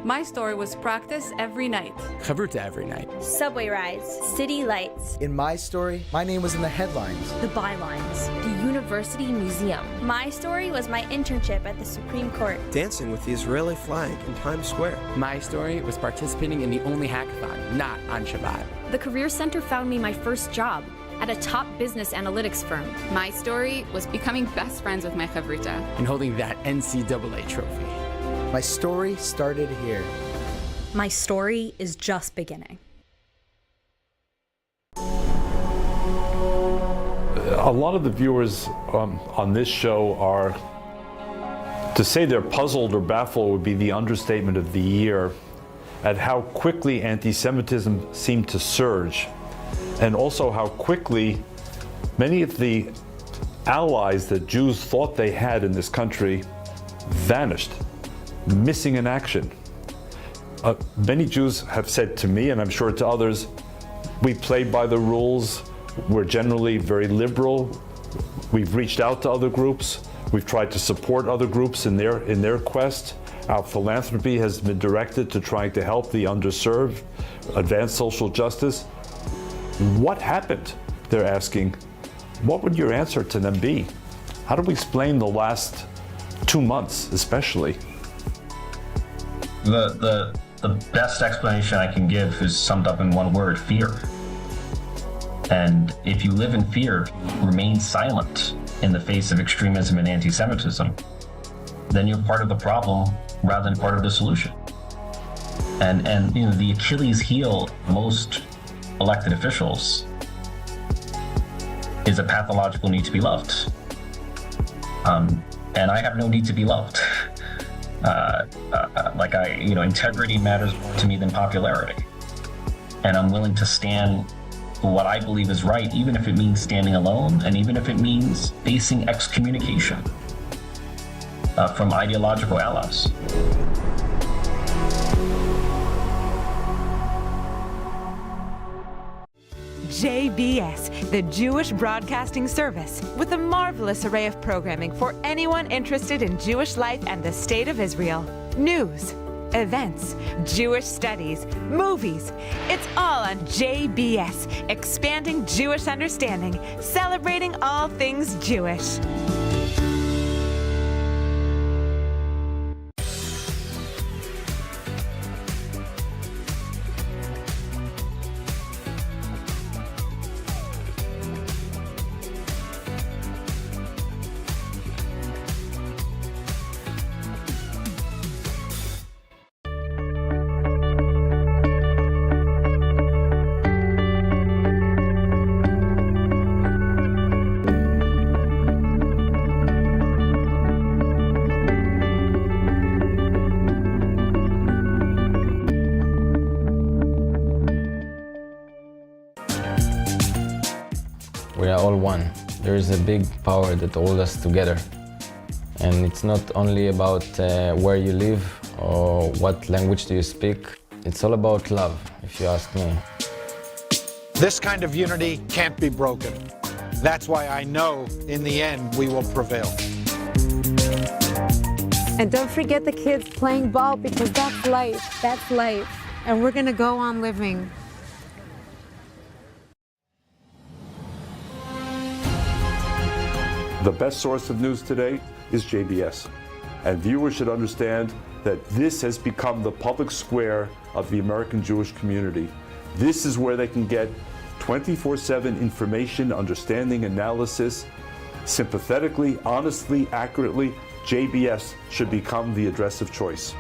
My story was practice every night. Chavruta every night. Subway rides, city lights. In my story, my name was in the headlines. The bylines. The University Museum. My story was my internship at the Supreme Court. Dancing with the Israeli flag in Times Square. My story was participating in the only hackathon, not on Shabbat. The Career Center found me my first job at a top business analytics firm. My story was becoming best friends with my chavruta. And holding that NCAA trophy. My story started here. My story is just beginning. A lot of the viewers on this show are, to say they're puzzled or baffled would be the understatement of the year, at how quickly anti-Semitism seemed to surge, and also how quickly many of the allies that Jews thought they had in this country vanished. Missing in action. Many Jews have said to me, and I'm sure to others, we play by the rules, we're generally very liberal, we've reached out to other groups, we've tried to support other groups in their quest. Our philanthropy has been directed to trying to help the underserved, advance social justice. What happened? They're asking. What would your answer to them be? How do we explain the last 2 months, especially? The best explanation I can give is summed up in one word: fear. And if you live in fear, remain silent in the face of extremism and anti-Semitism, then you're part of the problem rather than part of the solution. And you know, the Achilles heel of most elected officials is a pathological need to be loved. And I have no need to be loved. Integrity matters more to me than popularity. And I'm willing to stand for what I believe is right, even if it means standing alone, and even if it means facing excommunication from ideological allies. JBS, the Jewish Broadcasting Service, with a marvelous array of programming for anyone interested in Jewish life and the State of Israel. News, events, Jewish studies, movies. It's all on JBS, expanding Jewish understanding, celebrating all things Jewish. We are all one. There is a big power that holds us together. And it's not only about where you live or what language do you speak. It's all about love, if you ask me. This kind of unity can't be broken. That's why I know in the end we will prevail. And don't forget the kids playing ball because that's life. That's life. And we're going to go on living. The best source of news today is JBS. And viewers should understand that this has become the public square of the American Jewish community. This is where they can get 24/7 information, understanding, analysis, sympathetically, honestly, accurately. JBS should become the address of choice.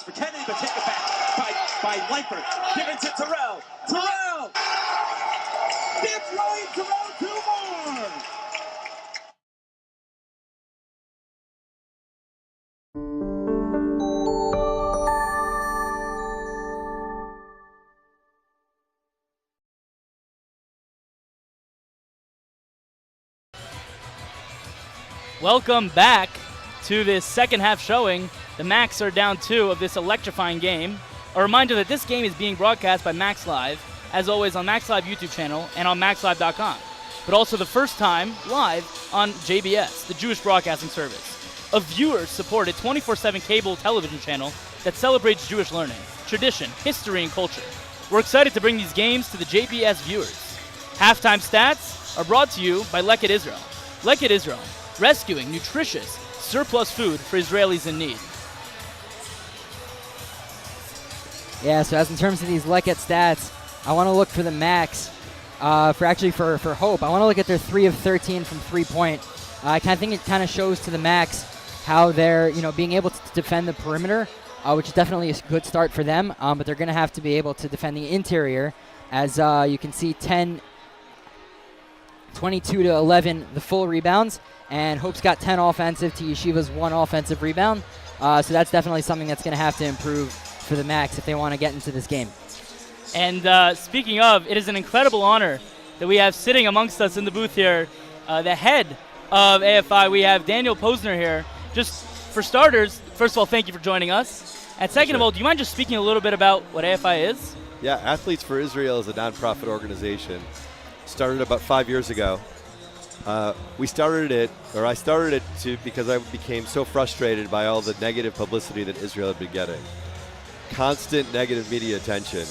Pretending to take it back by Leifert. Given to Terrell. Terrell! That's right! Terrell, 2 more! Welcome back to this second half showing. The Macs are down 2 of this electrifying game. A reminder that this game is being broadcast by Max Live, as always on Max Live YouTube channel and on MaxLive.com, but also the first time live on JBS, the Jewish Broadcasting Service, a viewer-supported 24/7 cable television channel that celebrates Jewish learning, tradition, history, and culture. We're excited to bring these games to the JBS viewers. Halftime stats are brought to you by Leket Israel. Leket Israel, rescuing nutritious, surplus food for Israelis in need. Yeah, so as in terms of these Leket stats, I want to look for the Macs, for hope. I want to look at their 3 of 13 from 3-point. I think it kind of shows to the Macs how they're, being able to defend the perimeter, which is definitely a good start for them, but they're going to have to be able to defend the interior. As you can see, 22 to 11, the full rebounds, and Hope's got 10 offensive to Yeshiva's 1 offensive rebound. So that's definitely something that's going to have to improve for the Macs if they want to get into this game. And speaking of, it is an incredible honor that we have sitting amongst us in the booth here, the head of AFI. We have Daniel Posner here. Just for starters, first of all, thank you for joining us. And second of all, do you mind just speaking a little bit about what AFI is? Yeah, Athletes for Israel is a nonprofit organization. Started about 5 years ago. I started it because I became so frustrated by all the negative publicity that Israel had been getting. Constant negative media attention.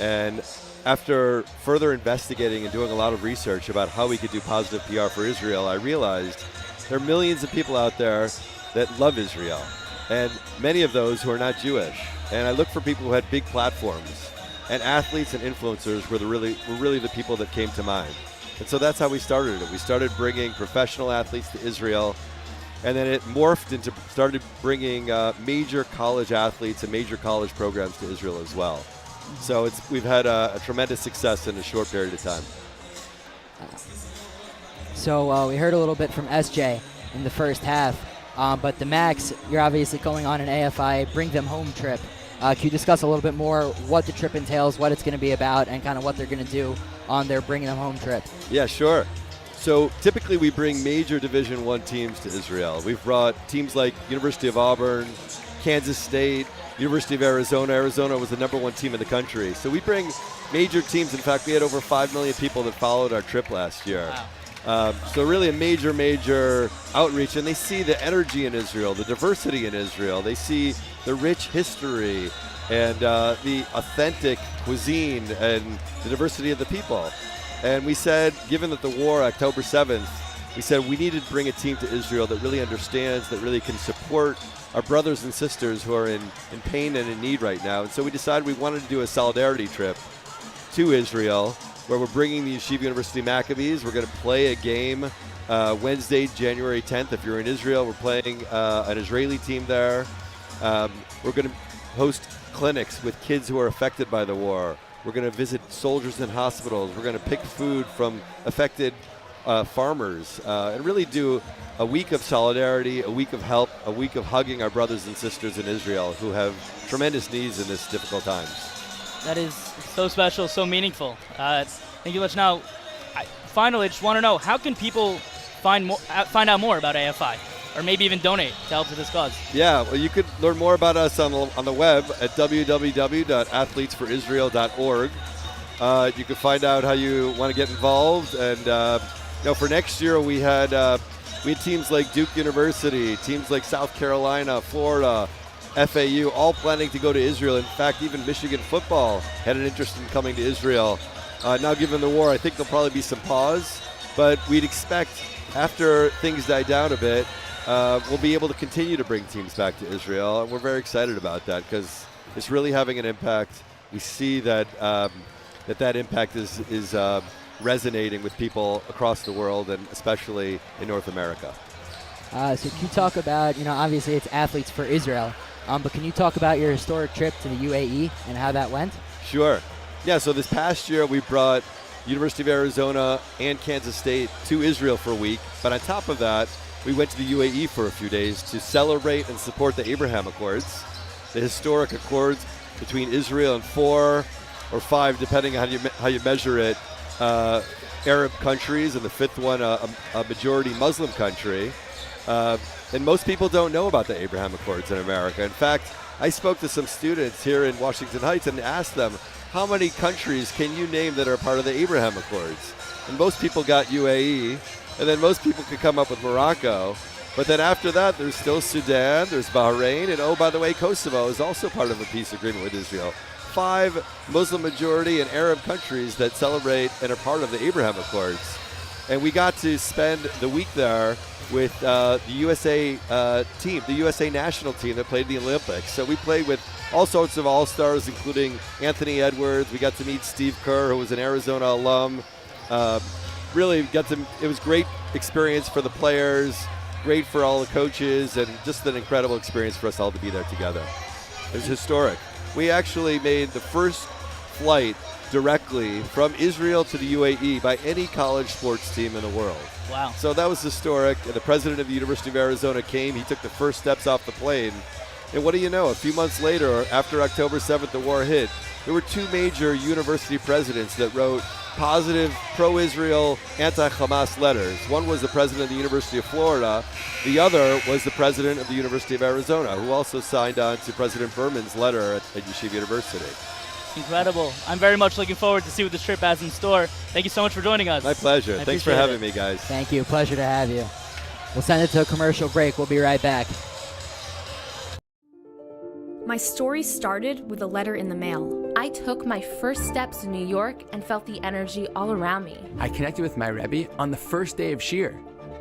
And after further investigating and doing a lot of research about how we could do positive PR for Israel, I realized there are millions of people out there that love Israel, and many of those who are not Jewish. And I looked for people who had big platforms, and athletes and influencers were really the people that came to mind. And so that's how we started it. We started bringing professional athletes to Israel, and then it morphed into started bringing major college athletes and major college programs to Israel as well. So we've had a tremendous success in a short period of time. So we heard a little bit from SJ in the first half, but the Macs, you're obviously going on an AFI Bring Them Home trip. Can you discuss a little bit more what the trip entails, what it's going to be about, and kind of what they're going to do on their Bringing Them Home trip? Yeah, sure. So typically we bring major Division I teams to Israel. We've brought teams like University of Auburn, Kansas State, University of Arizona. Arizona was the #1 team in the country. So we bring major teams. In fact, we had over 5 million people that followed our trip last year. Wow. So really a major outreach. And they see the energy in Israel, the diversity in Israel. They see the rich history and the authentic cuisine and the diversity of the people. And we said, given that the war, October 7th, we said we needed to bring a team to Israel that really understands, that really can support our brothers and sisters who are in pain and in need right now. And so we decided we wanted to do a solidarity trip to Israel, where we're bringing the Yeshiva University Maccabees. We're going to play a game Wednesday, January 10th. If you're in Israel, we're playing an Israeli team there. We're going to host clinics with kids who are affected by the war. We're going to visit soldiers in hospitals. We're going to pick food from affected farmers and really do a week of solidarity, a week of help, a week of hugging our brothers and sisters in Israel who have tremendous needs in this difficult times. That is so special, so meaningful. Thank you much. Now, finally, I just want to know, how can people find out more about AFI? Or maybe even donate to help to this cause? Yeah, well, you could learn more about us on the web at www.athletesforisrael.org. You can find out how you want to get involved. And for next year, we had teams like Duke University, teams like South Carolina, Florida, FAU, all planning to go to Israel. In fact, even Michigan football had an interest in coming to Israel. Now, given the war, I think there'll probably be some pause, but we'd expect after things die down a bit, we'll be able to continue to bring teams back to Israel, and we're very excited about that because it's really having an impact. We see that that impact is resonating with people across the world, and especially in North America. So can you talk about, obviously it's Athletes for Israel, but can you talk about your historic trip to the UAE and how that went? Sure. Yeah, so this past year we brought University of Arizona and Kansas State to Israel for a week, but on top of that, we went to the UAE for a few days to celebrate and support the Abraham Accords, the historic accords between Israel and 4 or 5, depending on how you measure it, Arab countries, and the 5th one a majority Muslim country. And most people don't know about the Abraham Accords in America. In fact, I spoke to some students here in Washington Heights and asked them, how many countries can you name that are part of the Abraham Accords? And most people got UAE. And then most people could come up with Morocco. But then after that, there's still Sudan, there's Bahrain, and oh, by the way, Kosovo is also part of a peace agreement with Israel. 5 Muslim majority and Arab countries that celebrate and are part of the Abraham Accords. And we got to spend the week there with the USA team, the USA national team that played the Olympics. So we played with all sorts of all-stars, including Anthony Edwards. We got to meet Steve Kerr, who was an Arizona alum. Really it was great experience for the players, great for all the coaches, and just an incredible experience for us all to be there together. It was historic. We actually made the first flight directly from Israel to the UAE by any college sports team in the world. Wow. So that was historic, and the president of the University of Arizona came. He took the first steps off the plane. And what do you know? A few months later, after October 7th, the war hit, there were 2 major university presidents that wrote positive pro-Israel, anti-Hamas letters. One was the president of the University of Florida. The other was the president of the University of Arizona, who also signed on to President Berman's letter at Yeshiva University. Incredible. I'm very much looking forward to see what this trip has in store. Thank you so much for joining us. My pleasure. Thanks for having me, guys. Thank you. Pleasure to have you. We'll send it to a commercial break. We'll be right back. My story started with a letter in the mail. I took my first steps in New York and felt the energy all around me. I connected with my Rebbe on the first day of Shir.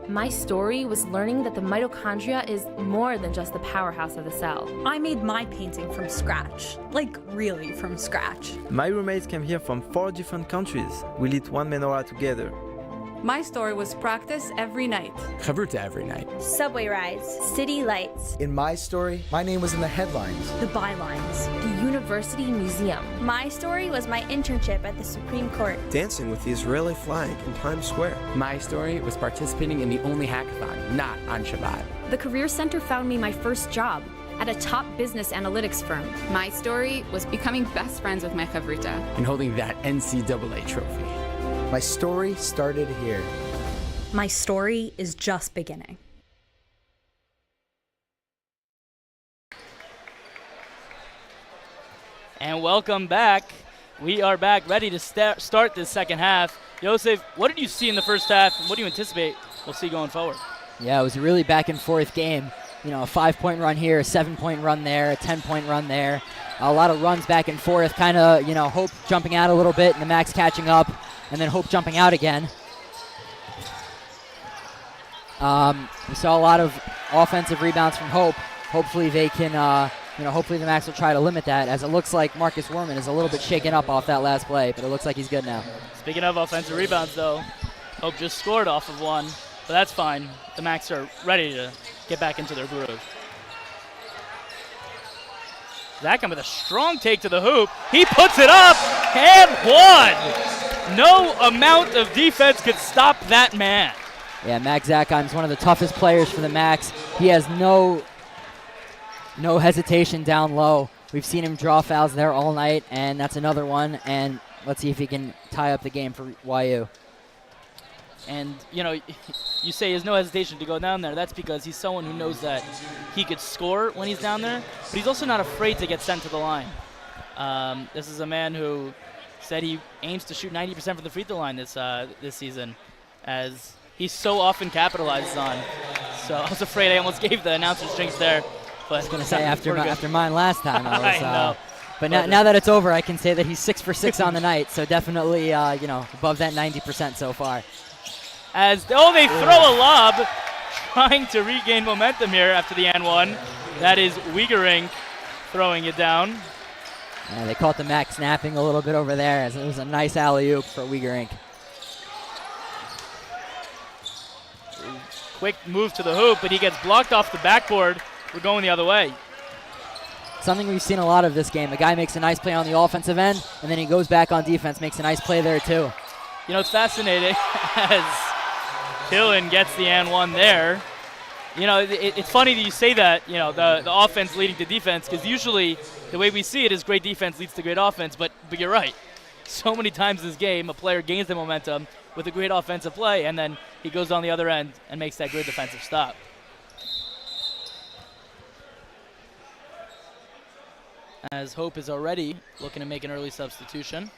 My story was learning that the mitochondria is more than just the powerhouse of the cell. I made my painting from scratch, like really from scratch. My roommates came here from 4 different countries. We lit one menorah together. My story was practice every night. Chavruta every night. Subway rides, city lights. In my story, my name was in the headlines. The bylines. The University Museum. My story was my internship at the Supreme Court. Dancing with the Israeli flag in Times Square. My story was participating in the only hackathon, not on Shabbat. The Career Center found me my first job at a top business analytics firm. My story was becoming best friends with my chavrita. And holding that NCAA trophy. My story started here. My story is just beginning. And welcome back. We are back ready to start this second half. Yosef, what did you see in the first half? And what do you anticipate we'll see going forward? Yeah, it was a really back and forth game. You know, a 5-point run here, a 7-point run there, a 10-point run there. A lot of runs back and forth, kind of, you know, Hope jumping out a little bit and the Max catching up, and then Hope jumping out again. We saw a lot of offensive rebounds from Hope. Hopefully they can, hopefully the Max will try to limit that, as it looks like Marcus Worman is a little bit shaken up off that last play, but it looks like he's good now. Speaking of offensive rebounds, though, Hope just scored off of one, but that's fine. The Max are ready to get back into their groove. Zakem with a strong take to the hoop. He puts it up and one. No amount of defense could stop that man. Yeah, Max Zakem is one of the toughest players for the Max. He has no hesitation down low. We've seen him draw fouls there all night, and that's another one. And let's see if he can tie up the game for YU. And, you know, you say he has no hesitation to go down there. That's because he's someone who knows that he could score when he's down there, but he's also not afraid to get sent to the line. This is a man who said he aims to shoot 90% from the free throw line this season, as he so often capitalizes on. So I was afraid I almost gave the announcer's jinx there. But I was going to say, after mine last time, I was. I know. But now that it's over, I can say that he's 6 for 6 on the night, so definitely, above that 90% so far. They throw a lob, trying to regain momentum here after the and one. That is Wiegering throwing it down. Yeah, they caught the Max snapping a little bit over there, as it was a nice alley-oop for Wiegering. Quick move to the hoop, but he gets blocked off the backboard. We're going the other way. Something we've seen a lot of this game. A guy makes a nice play on the offensive end, and then he goes back on defense, makes a nice play there too. You know, it's fascinating as Killen gets the and one there. You know, it's funny that you say that, you know, the offense leading to defense, because usually the way we see it is great defense leads to great offense, but you're right. So many times this game, a player gains the momentum with a great offensive play, and then he goes on the other end and makes that great defensive stop. As Hope is already looking to make an early substitution.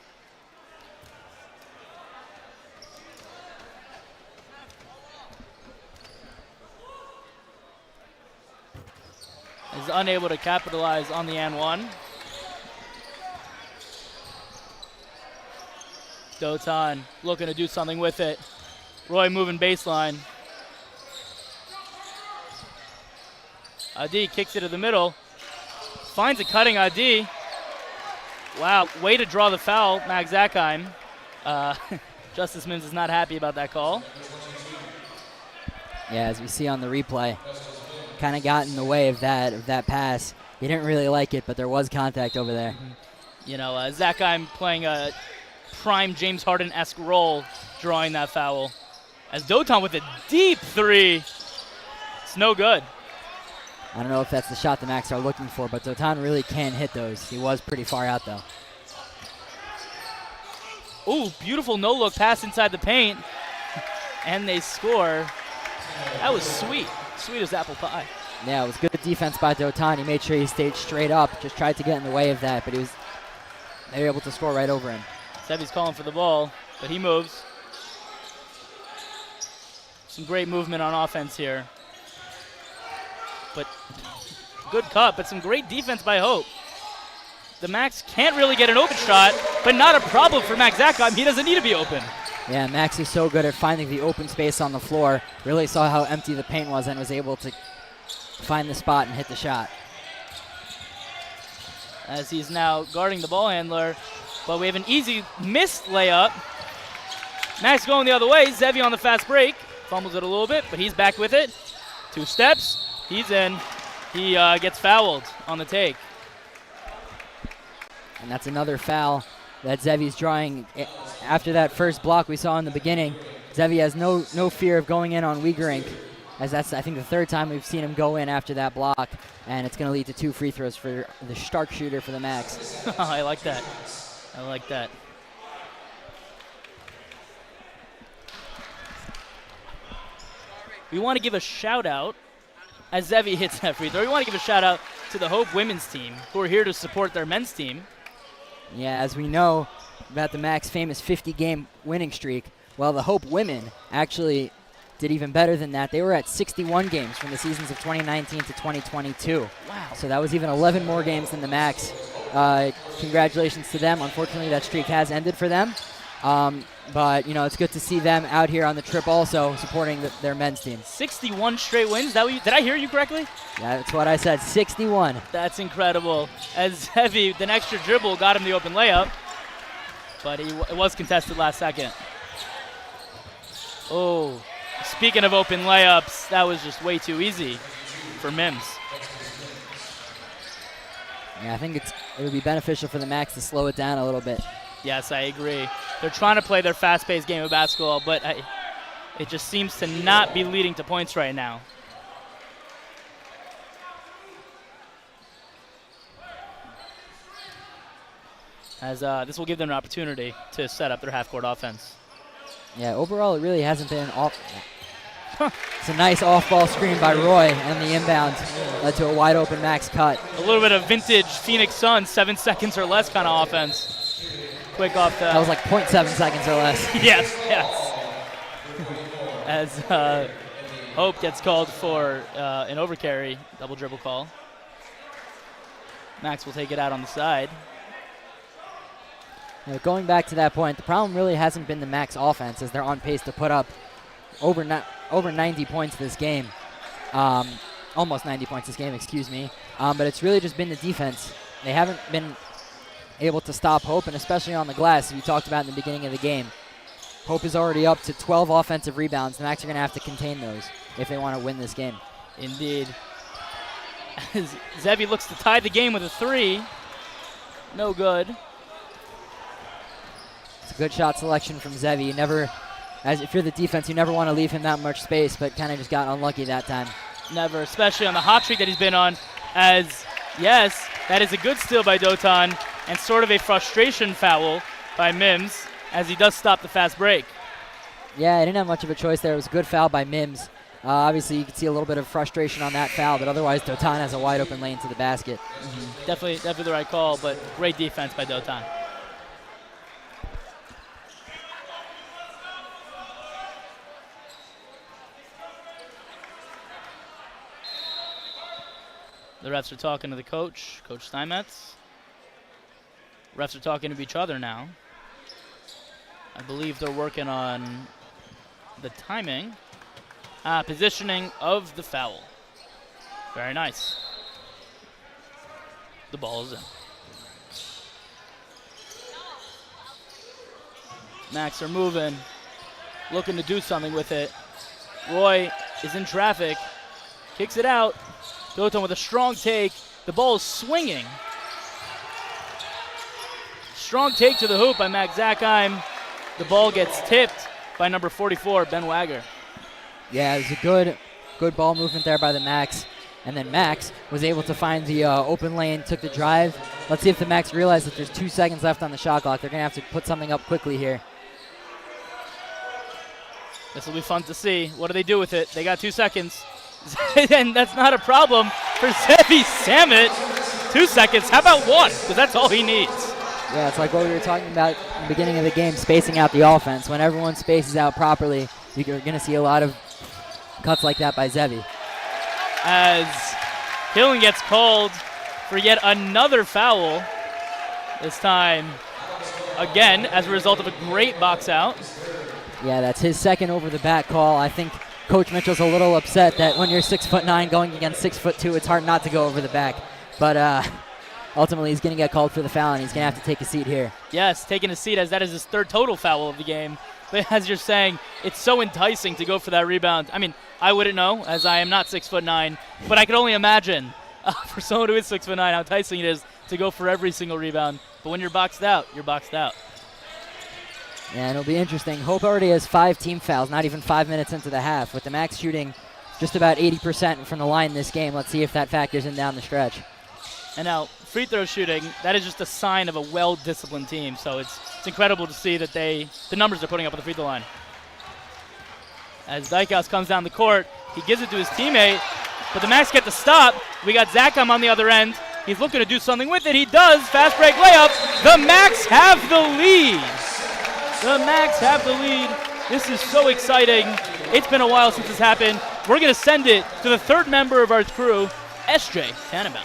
Is unable to capitalize on the and one. Dotan looking to do something with it. Roy moving baseline. Adi kicks it to the middle. Finds a cutting Adi. Wow, way to draw the foul, Max Zakem. Justice Mims is not happy about that call. Yeah, as we see on the replay, kind of got in the way of that pass. He didn't really like it, but there was contact over there. You know, Zakem playing a prime James Harden-esque role, drawing that foul. As Dotan with a deep three. It's no good. I don't know if that's the shot the Max are looking for, but Dotan really can hit those. He was pretty far out, though. Ooh, beautiful no-look pass inside the paint. And they score. That was sweet. Sweet as apple pie. Yeah, it was good defense by Dotan. He made sure he stayed straight up. Just tried to get in the way of that, but they were able to score right over him. Zevi's calling for the ball, but he moves. Some great movement on offense here. But good cut, but some great defense by Hope. The Max can't really get an open shot, but not a problem for Max Zakem. He doesn't need to be open. Yeah, Max is so good at finding the open space on the floor. Really saw how empty the paint was and was able to find the spot and hit the shot. As he's now guarding the ball handler, but we have an easy missed layup. Max going the other way. Zevi on the fast break. Fumbles it a little bit, but he's back with it. 2 steps. He's in. He gets fouled on the take. And that's another foul that Zevi's drawing. After that first block we saw in the beginning, Zevi has no fear of going in on Wiegering. as that's, I think, the third time we've seen him go in after that block, and it's going to lead to 2 free throws for the Stark shooter for the Max. I like that. I like that. We want to give a shout-out, as Zevi hits that free throw, we want to give a shout-out to the Hope women's team, who are here to support their men's team. Yeah, as we know about the Max famous 50-game winning streak, well, the Hope women actually did even better than that. They were at 61 games from the seasons of 2019 to 2022. Wow. So that was even 11 more games than the Max. Congratulations to them. Unfortunately, that streak has ended for them. But, you know, it's good to see them out here on the trip also supporting their men's team. 61 straight wins? Did I hear you correctly? Yeah, that's what I said, 61. That's incredible. As Zevi, the extra dribble got him the open layup, but it was contested last second. Oh, speaking of open layups, that was just way too easy for Mims. Yeah, I think it would be beneficial for the Max to slow it down a little bit. Yes, I agree. They're trying to play their fast-paced game of basketball, but it just seems to not be leading to points right now. As this will give them an opportunity to set up their half-court offense. Yeah, overall it really hasn't been off. It's a nice off-ball screen by Roy, and the inbound led to a wide-open Max cut. A little bit of vintage Phoenix Suns, 7 seconds or less kind of offense. Quick off the... That was like 0.7 seconds or less. Yes. As Hope gets called for an overcarry, double dribble call. Max will take it out on the side. You know, going back to that point, the problem really hasn't been the Max offense, as they're on pace to put up over 90 points this game. Almost 90 points this game, excuse me. But it's really just been the defense. They haven't been able to stop Hope, and especially on the glass, as we talked about in the beginning of the game. Hope is already up to 12 offensive rebounds. The Max are going to have to contain those if they want to win this game. Indeed. As Zevi looks to tie the game with a 3. No good. It's a good shot selection from Zevi. If you're the defense, you never want to leave him that much space, but kind of just got unlucky that time. Never, especially on the hot streak that he's been on. As, yes, that is a good steal by Dotan, and sort of a frustration foul by Mims, as he does stop the fast break. Yeah, I didn't have much of a choice there. It was a good foul by Mims. Obviously, you can see a little bit of frustration on that foul, but otherwise, Dotan has a wide open lane to the basket. Mm-hmm. Definitely the right call, but great defense by Dotan. The refs are talking to the coach, Coach Steinmetz. Refs are talking to each other now. I believe they're working on the timing. Positioning of the foul. Very nice. The ball is in. Max are moving, looking to do something with it. Roy is in traffic, kicks it out. Dotan with a strong take. The ball is swinging. Strong take to the hoop by Max Zackheim. The ball gets tipped by number 44, Ben Wagger. Yeah, it was a good ball movement there by the Max. And then Max was able to find the open lane, took the drive. Let's see if the Max realize that there's 2 seconds left on the shot clock. They're going to have to put something up quickly here. This will be fun to see. What do they do with it? They got 2 seconds. And that's not a problem for Zevi Samet. 2 seconds. How about 1? Because that's all he needs. Yeah, it's like what we were talking about in the beginning of the game, spacing out the offense. When everyone spaces out properly, you're going to see a lot of cuts like that by Zevi. As Hillen gets called for yet another foul, this time again as a result of a great box out. Yeah, that's his second over the back call. I think Coach Mitchell's a little upset that when you're 6'9" going against 6'2", it's hard not to go over the back. But ultimately, he's going to get called for the foul, and he's going to have to take a seat here. Yes, taking a seat, as that is his 3rd total foul of the game. But as you're saying, it's so enticing to go for that rebound. I mean, I wouldn't know, as I am not 6'9", but I can only imagine for someone who is 6'9" how enticing it is to go for every single rebound. But when you're boxed out, you're boxed out. Yeah, and it'll be interesting. Hope already has 5 team fouls, not even 5 minutes into the half, with the Max shooting just about 80% from the line this game. Let's see if that factors in down the stretch. And now, free throw shooting, that is just a sign of a well-disciplined team. So it's incredible to see that the numbers they're putting up on the free throw line. As Dykhouse comes down the court, he gives it to his teammate, but the Macs get the stop. We got Zakheim on the other end. He's looking to do something with it. He does. Fast break layup. The Macs have the lead. The Macs have the lead. This is so exciting. It's been a while since this happened. We're going to send it to the third member of our crew, SJ Tannenbaum.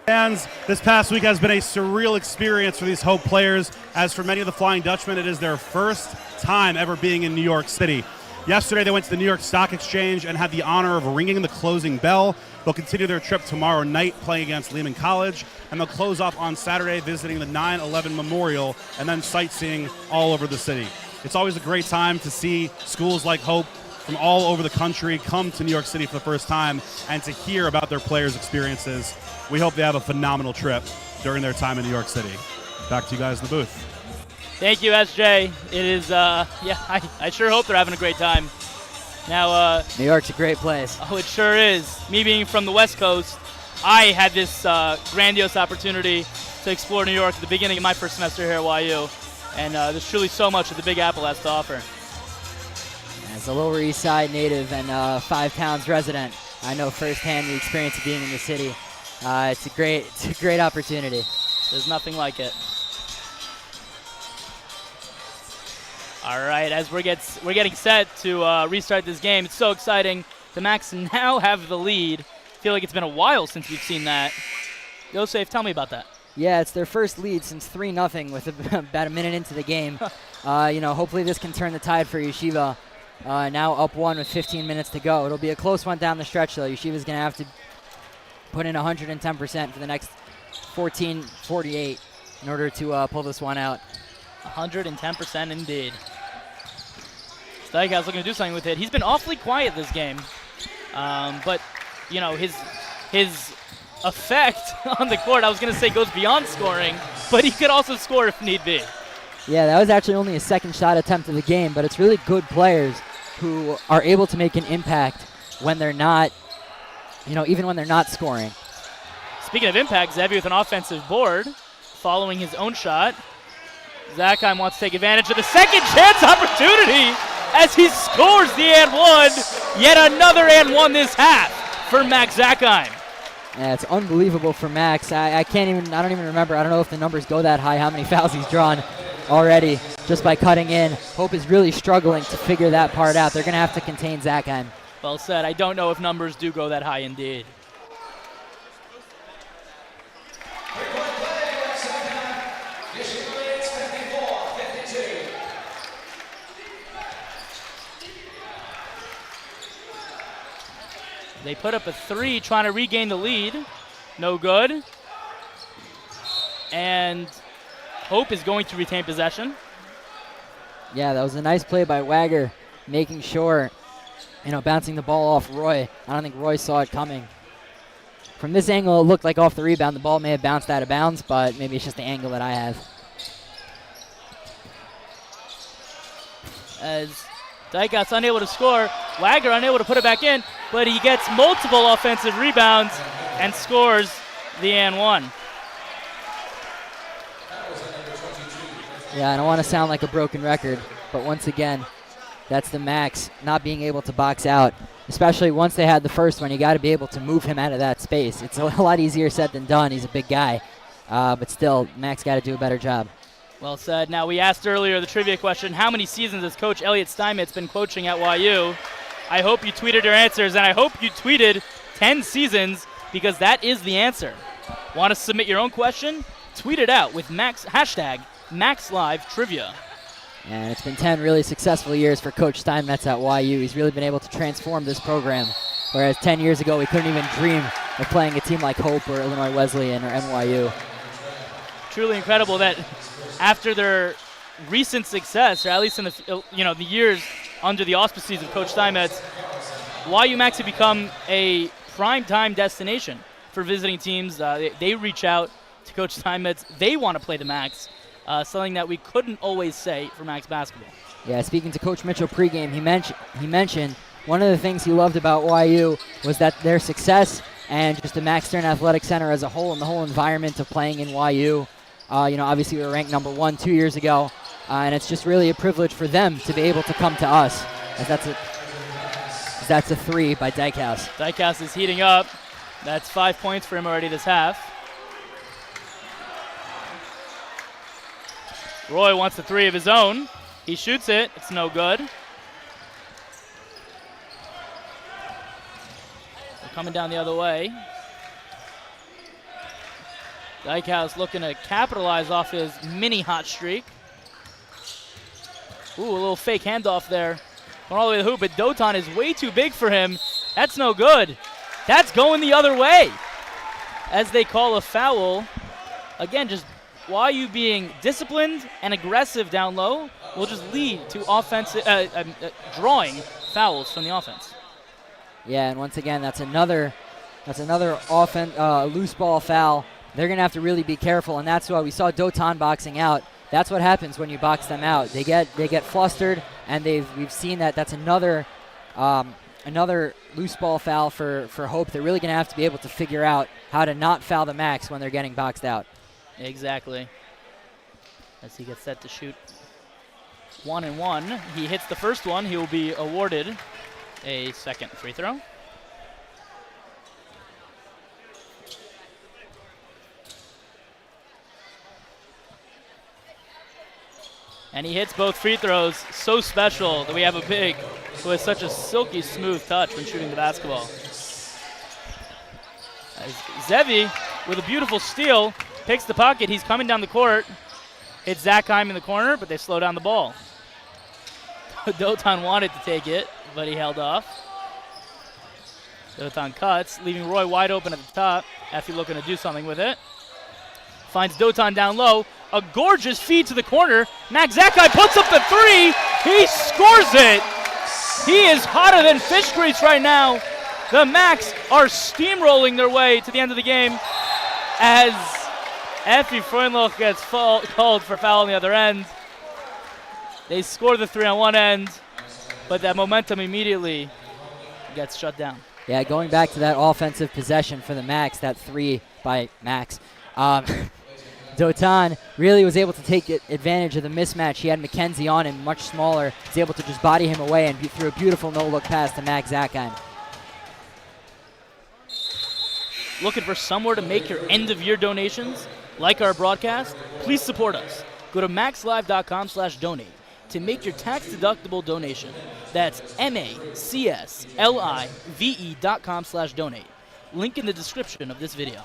Fans, this past week has been a surreal experience for these Hope players. As for many of the Flying Dutchmen, it is their first time ever being in New York City. Yesterday, they went to the New York Stock Exchange and had the honor of ringing the closing bell. They'll continue their trip tomorrow night playing against Lehman College, and they'll close off on Saturday visiting the 9/11 Memorial and then sightseeing all over the city. It's always a great time to see schools like Hope from all over the country come to New York City for the first time and to hear about their players' experiences. We hope they have a phenomenal trip during their time in New York City. Back to you guys in the booth. Thank you, SJ. It is, I sure hope they're having a great time. Now, New York's a great place. Oh, it sure is. Me being from the West Coast, I had this grandiose opportunity to explore New York at the beginning of my first semester here at YU, and there's truly so much that the Big Apple has to offer. As a Lower East Side native and 5 Towns resident, I know firsthand the experience of being in the city. It's a great opportunity. There's nothing like it. All right, as we're getting set to restart this game, it's so exciting. The Macs now have the lead. I feel like it's been a while since we've seen that. Yosef, tell me about that. Yeah, it's their first lead since 3-0 with about a minute into the game. Hopefully this can turn the tide for Yeshiva. Now up 1 with 15 minutes to go. It'll be a close one down the stretch, though. Yeshiva's going to have to put in 110% for the next 14:48 in order to pull this one out. 110% indeed. Dykhouse looking to do something with it. He's been awfully quiet this game, but his effect on the court, I was going to say, goes beyond scoring, but he could also score if need be. Yeah, that was actually only his second shot attempt of the game, but it's really good players who are able to make an impact when they're not, even when they're not scoring. Speaking of impact, Zevi with an offensive board, following his own shot. Zakheim wants to take advantage of the second chance opportunity as he scores the and one. Yet another and one this half for Max Zakheim. Yeah, it's unbelievable for Max. I don't even remember. I don't know if the numbers go that high, how many fouls he's drawn already just by cutting in. Hope is really struggling to figure that part out. They're going to have to contain Zakheim. Well said. I don't know if numbers do go that high indeed. They put up a 3 trying to regain the lead. No good. And Hope is going to retain possession. Yeah, that was a nice play by Wagger, making sure, bouncing the ball off Roy. I don't think Roy saw it coming. From this angle, it looked like off the rebound. The ball may have bounced out of bounds, but maybe it's just the angle that I have. As Dykhouse unable to score, Wagner unable to put it back in, but he gets multiple offensive rebounds and scores the and one. Yeah, I don't want to sound like a broken record, but once again, that's the Max not being able to box out, especially once they had the first one. You got to be able to move him out of that space. It's a lot easier said than done. He's a big guy, but still, Max got to do a better job. Well said. Now, we asked earlier the trivia question, how many seasons has Coach Elliot Steinmetz been coaching at YU? I hope you tweeted your answers, and I hope you tweeted 10 seasons, because that is the answer. Want to submit your own question? Tweet it out with hashtag MaxLiveTrivia. And it's been 10 really successful years for Coach Steinmetz at YU. He's really been able to transform this program, whereas 10 years ago we couldn't even dream of playing a team like Hope or Illinois Wesleyan or NYU. Truly incredible that after their recent success, or at least in the years under the auspices of Coach Steinmetz, YU Max have become a prime-time destination for visiting teams. They reach out to Coach Steinmetz. They want to play the Max, something that we couldn't always say for Max basketball. Yeah, speaking to Coach Mitchell pregame, he mentioned one of the things he loved about YU was that their success and just the Max Stern Athletic Center as a whole and the whole environment of playing in YU. Obviously we were ranked number 1 2 years ago, and it's just really a privilege for them to be able to come to us. As that's a 3 by Dykhouse. Dykhouse is heating up. That's 5 points for him already this half. Roy wants the 3 of his own. He shoots it. It's no good. They're coming down the other way. Dykhouse looking to capitalize off his mini hot streak. Ooh, a little fake handoff there. Going all the way to the hoop, but Doton is way too big for him. That's no good. That's going the other way as they call a foul. Again, just YU being disciplined and aggressive down low will just lead to offensive drawing fouls from the offense. Yeah, and once again, that's another loose ball foul. They're going to have to really be careful, and that's why we saw Doton boxing out. That's what happens when you box them out. They get flustered, and we've seen that. That's another loose ball foul for Hope. They're really going to have to be able to figure out how to not foul the Max when they're getting boxed out. Exactly. As he gets set to shoot 1 and 1. He hits the first one. He will be awarded a second free throw. And he hits both free throws. So special that we have a big who has such a silky smooth touch when shooting the basketball. As Zevi with a beautiful steal picks the pocket. He's coming down the court. Hits Zakheim in the corner, but they slow down the ball. Doton wanted to take it, but he held off. Doton cuts, leaving Roy wide open at the top. Effie looking to do something with it. Finds Doton down low. A gorgeous feed to the corner. Max Zakheim puts up the 3. He scores it. He is hotter than fish grease right now. The Max are steamrolling their way to the end of the game as Effie Freundlich gets called for foul on the other end. They score the 3 on one end, but that momentum immediately gets shut down. Yeah, going back to that offensive possession for the Max, that 3 by Max. Doton really was able to take advantage of the mismatch. He had McKenzie on him, much smaller. He's able to just body him away and threw a beautiful no-look pass to Max Zakheim. Looking for somewhere to make your end-of-year donations? Like our broadcast? Please support us. Go to maxlive.com/donate to make your tax-deductible donation. That's MACSLIVE.com/donate. Link in the description of this video.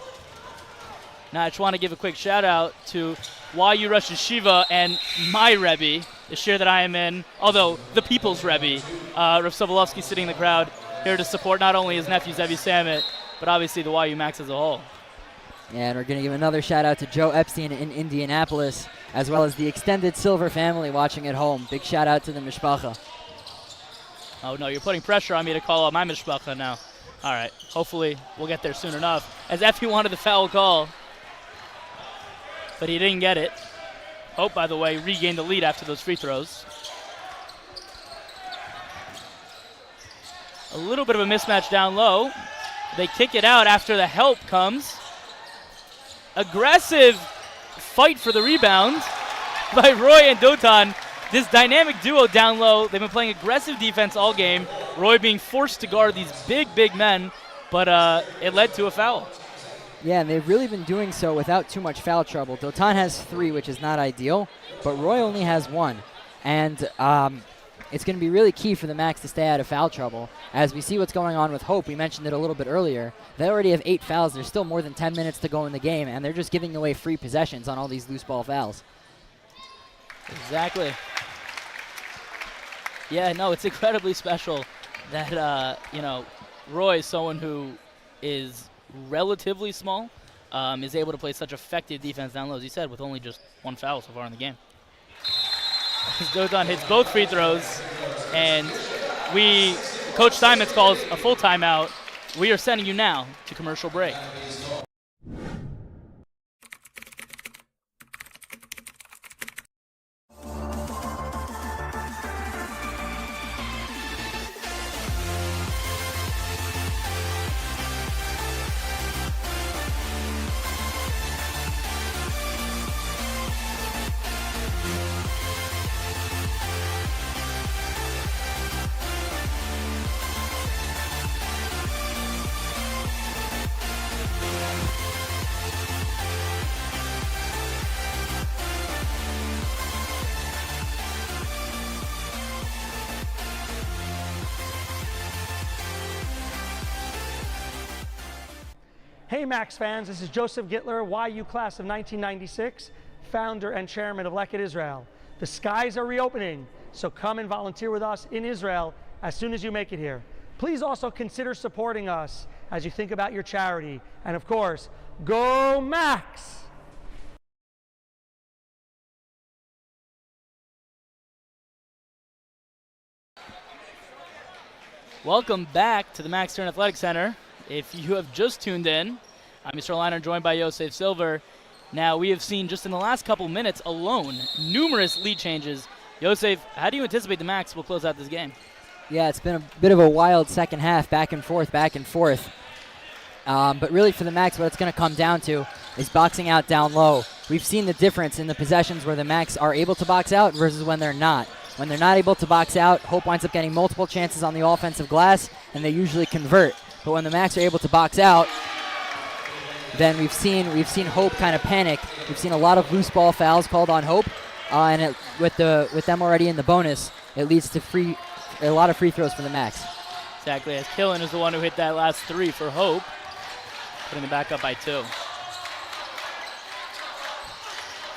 Now I just want to give a quick shout out to YU Rosh Yeshiva and my Rebbe, the shir that I am in, although the people's Rebbe, Rav Sobolovsky sitting in the crowd, here to support not only his nephew Zevi Samit, but obviously the YU Max as a whole. Yeah, and we're going to give another shout out to Joe Epstein in Indianapolis, as well as the extended Silver family watching at home. Big shout out to the Mishpacha. Oh no, you're putting pressure on me to call out my Mishpacha now. All right, hopefully we'll get there soon enough, as Effie wanted the foul call, but he didn't get it. Hope, by the way, regained the lead after those free throws. A little bit of a mismatch down low. They kick it out after the help comes. Aggressive fight for the rebound by Roy and Doton. This dynamic duo down low, they've been playing aggressive defense all game. Roy being forced to guard these big men, but it led to a foul. Yeah, and they've really been doing so without too much foul trouble. Doton has 3, which is not ideal, but Roy only has 1. And it's going to be really key for the Max to stay out of foul trouble. As we see what's going on with Hope, we mentioned it a little bit earlier. They already have 8 fouls. There's still more than 10 minutes to go in the game, and they're just giving away free possessions on all these loose ball fouls. Exactly. Yeah, no, it's incredibly special that, Roy, someone who is relatively small, is able to play such effective defense down low, as you said, with only just 1 foul so far in the game. Doton hits both free throws, and Coach Simons calls a full timeout. We are sending you now to commercial break. Hey Max fans, this is Joseph Gittler, YU class of 1996, founder and chairman of Leket Israel. The skies are reopening, so come and volunteer with us in Israel as soon as you make it here. Please also consider supporting us as you think about your charity. And of course, go Max! Welcome back to the Max Stern Athletic Center. If you have just tuned in, I'm Mr. Liner, joined by Yosef Silver. Now, we have seen just in the last couple minutes alone numerous lead changes. Yosef, how do you anticipate the Max will close out this game? Yeah, it's been a bit of a wild second half, back and forth, back and forth. But really for the Max, what it's going to come down to is boxing out down low. We've seen the difference in the possessions where the Max are able to box out versus when they're not. When they're not able to box out, Hope winds up getting multiple chances on the offensive glass, and they usually convert. But when the Max are able to box out, then we've seen Hope kind of panic. We've seen a lot of loose ball fouls called on Hope, and with them already in the bonus, it leads to a lot of free throws for the Max. Exactly, as Killen is the one who hit that last three for Hope, putting them back up by 2.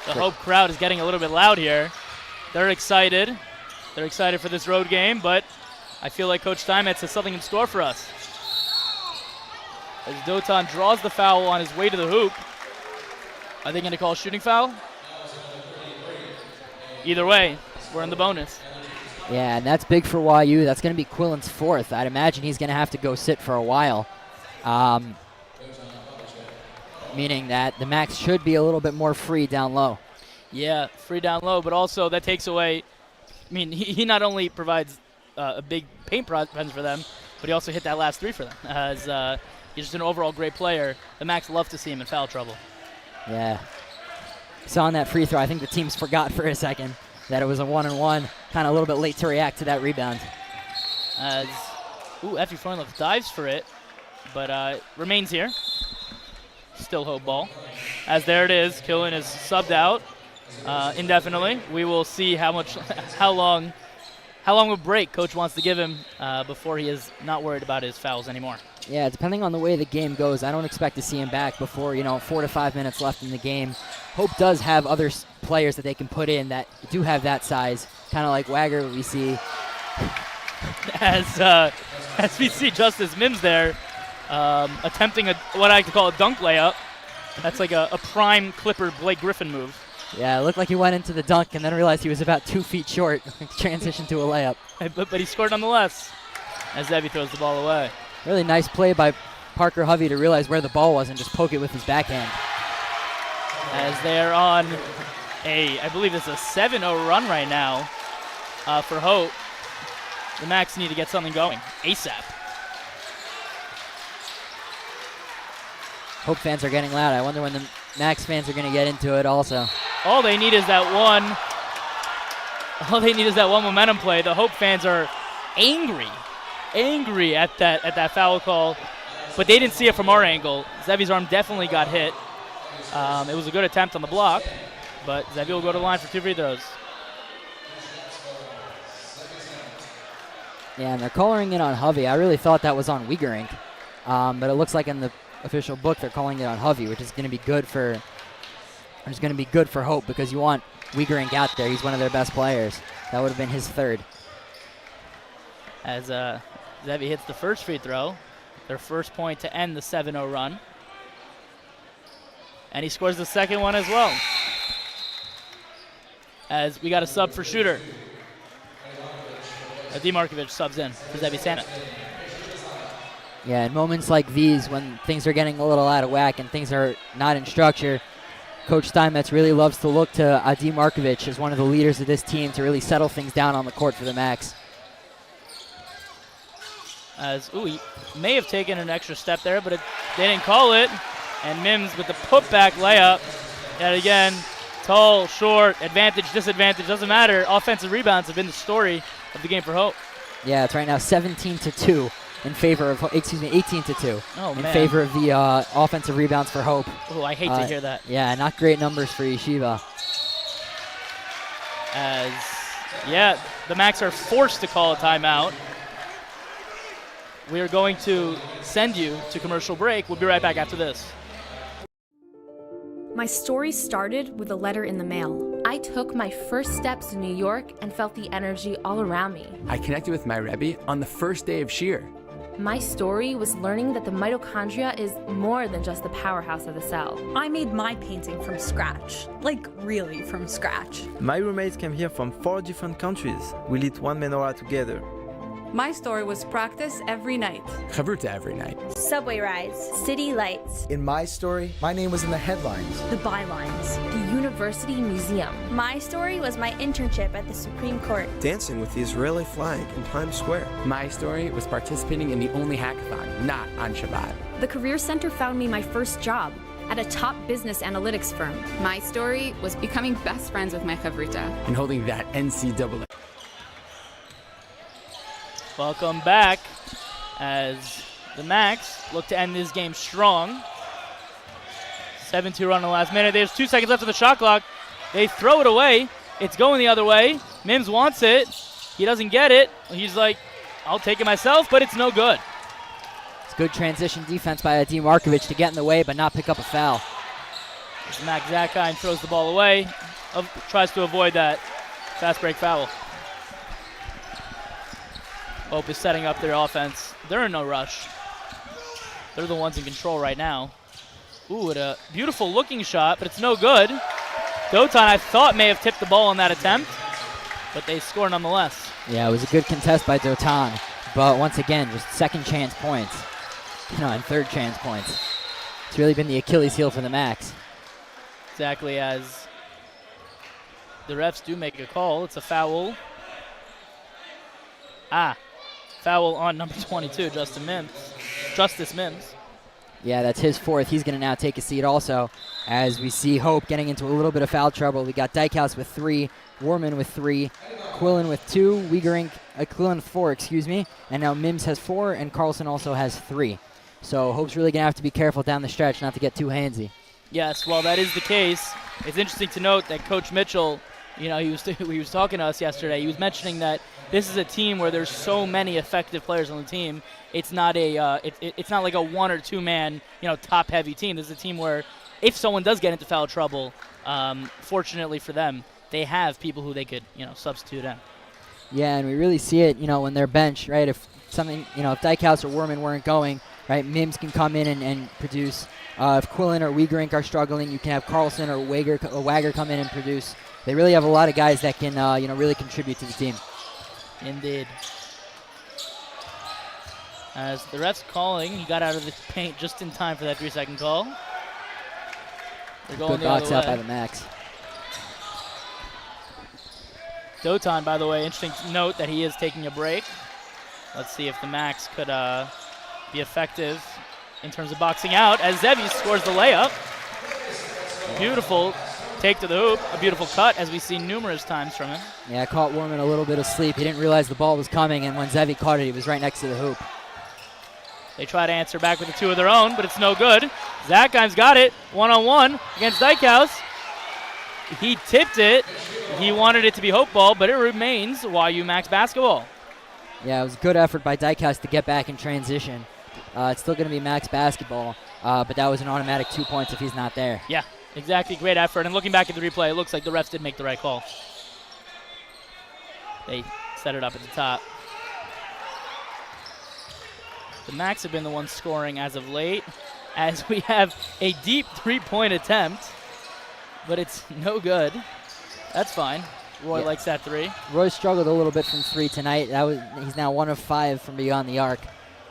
The Hope crowd is getting a little bit loud here. They're excited. They're excited for this road game, but I feel like Coach Steinmetz has something in store for us. As Dotan draws the foul on his way to the hoop. Are they going to call a shooting foul? Either way, we're in the bonus. Yeah, and that's big for YU. That's going to be Quillen's 4th. I'd imagine he's going to have to go sit for a while. Meaning that the Max should be a little bit more free down low. Yeah, free down low, but also that takes away, I mean, he not only provides a big paint presence for them, but he also hit that last 3 for them. As he's just an overall great player. The Max love to see him in foul trouble. Yeah. So on that free throw, I think the teams forgot for a second that it was a 1-on-1. Kind of a little bit late to react to that rebound. As, Effie Freundlich dives for it, but remains here. Still Hope ball. As there it is, Killen is subbed out indefinitely. We will see how long of a break Coach wants to give him before he is not worried about his fouls anymore. Yeah, depending on the way the game goes, I don't expect to see him back before 4 to 5 minutes left in the game. Hope does have other players that they can put in that do have that size, kind of like Wagger we see. As we see Justice Mims there attempting what I like to call a dunk layup. That's like a prime Clipper Blake Griffin move. Yeah, it looked like he went into the dunk and then realized he was about 2 feet short. Transition to a layup. But he scored nonetheless as Zevi throws the ball away. Really nice play by Parker Hovey to realize where the ball was and just poke it with his backhand. As they're on I believe it's a 7-0 run right now for Hope. The Max need to get something going ASAP. Hope fans are getting loud. I wonder when the Max fans are going to get into it also. All they need is that one momentum play. The Hope fans are angry at that foul call, but they didn't see it from our angle. Zevi's arm definitely got hit. It was a good attempt on the block, but Zevi will go to the line for 2 free throws. Yeah, and they're coloring it on Hovey. I really thought that was on Wiegering, but it looks like in the official book they're calling it on Hovey, which is going to be good for Hope because you want Wiegering out there. He's one of their best players. That would have been his 3rd. As Zevi hits the first free throw, their first point to end the 7-0 run. And he scores the second one as well. As we got a sub for shooter. Demarkovich subs in for Zevi Santa. Yeah, in moments like these when things are getting a little out of whack and things are not in structure, Coach Steinmetz really loves to look to Adi Markovic as one of the leaders of this team to really settle things down on the court for the Max. He may have taken an extra step there, but they didn't call it. And Mims with the putback layup. Yet again, tall, short, advantage, disadvantage, doesn't matter. Offensive rebounds have been the story of the game for Hope. Yeah, it's right now 17-2 in favor of, 18-2 in favor of the offensive rebounds for Hope. Oh, I hate to hear that. Yeah, not great numbers for Yeshiva. The Max are forced to call a timeout. we are going to send you to commercial break. We'll be right back after this. My story started with a letter in the mail. I took my first steps in New York and felt the energy all around me. I connected with my Rebbe on the first day of Shir. My story was learning that the mitochondria is more than just the powerhouse of the cell. I made my painting from scratch. Like, really from scratch. My roommates came here from 4 different countries. We lit one menorah together. My story was practice every night. Chavruta every night. Subway rides, city lights. In my story, my name was in the headlines. The bylines. The University Museum. My story was my internship at the Supreme Court. Dancing with the Israeli flag in Times Square. My story was participating in the only hackathon, not on Shabbat. The Career Center found me my first job at a top business analytics firm. My story was becoming best friends with my chavruta. And holding that NCAA. Welcome back as the Macs look to end this game strong. 7-2 run in the last minute. There's 2 seconds left of the shot clock. They throw it away. It's going the other way. Mims wants it. He doesn't get it. He's like, I'll take it myself, but it's no good. It's good transition defense by Adi Markovic to get in the way but not pick up a foul. Mac Zakine throws the ball away. Tries to avoid that fast break foul. Hope is setting up their offense. They're in no rush. They're the ones in control right now. Ooh, a beautiful looking shot, but it's no good. Dotan, I thought, may have tipped the ball on that attempt, but they score nonetheless. Yeah, it was a good contest by Dotan, but once again, just second chance points. And third chance points. It's really been the Achilles heel for the Macs. Exactly, as the refs do make a call. It's a foul. Foul on number 22, Justice Mims. Yeah, that's his fourth. He's going to now take a seat also as we see Hope getting into a little bit of foul trouble. We got Dykhouse with 3, Warman with 3, Quillen with 2, Quillen 4, and now Mims has 4, and Carlson also has 3. So Hope's really going to have to be careful down the stretch not to get too handsy. Yes, well, that is the case. It's interesting to note that Coach Mitchell, he was talking to us yesterday. He was mentioning that this is a team where there's so many effective players on the team. It's not it's not like a 1 or 2 man, top heavy team. This is a team where if someone does get into foul trouble, fortunately for them, they have people who they could, substitute in. Yeah, and we really see it, when they're benched, right? If something, if Dykhouse or Warman weren't going, right, Mims can come in and produce. If Quillen or Wiegerink are struggling, you can have Carlson or Wagger come in and produce. They really have a lot of guys that can, really contribute to the team. Indeed. As the ref's calling, he got out of the paint just in time for that 3-second call. They're going Good the other box way. out by the Macs. Dotan, by the way, interesting to note that he is taking a break. Let's see if the Macs could be effective in terms of boxing out as Zevi scores the layup. Beautiful take to the hoop, a beautiful cut as we see numerous times from him. Yeah, caught Warman a little bit asleep. He didn't realize the ball was coming, and when Zevi caught it, he was right next to the hoop. They try to answer back with the 2 of their own, but it's no good. Zakheim's got it, 1-on-1 against Dykhouse. He tipped it. He wanted it to be Hope ball, but it remains YU Max basketball. Yeah, it was a good effort by Dykhouse to get back in transition. It's still going to be Max basketball, but that was an automatic 2 points if he's not there. Yeah, exactly. Great effort. And looking back at the replay, it looks like the refs did make the right call. They set it up at the top. The Macs have been the ones scoring as of late, as we have a deep 3-point attempt, but it's no good. That's fine. Roy likes that 3. Roy struggled a little bit from 3 tonight. He's now 1 of 5 from beyond the arc.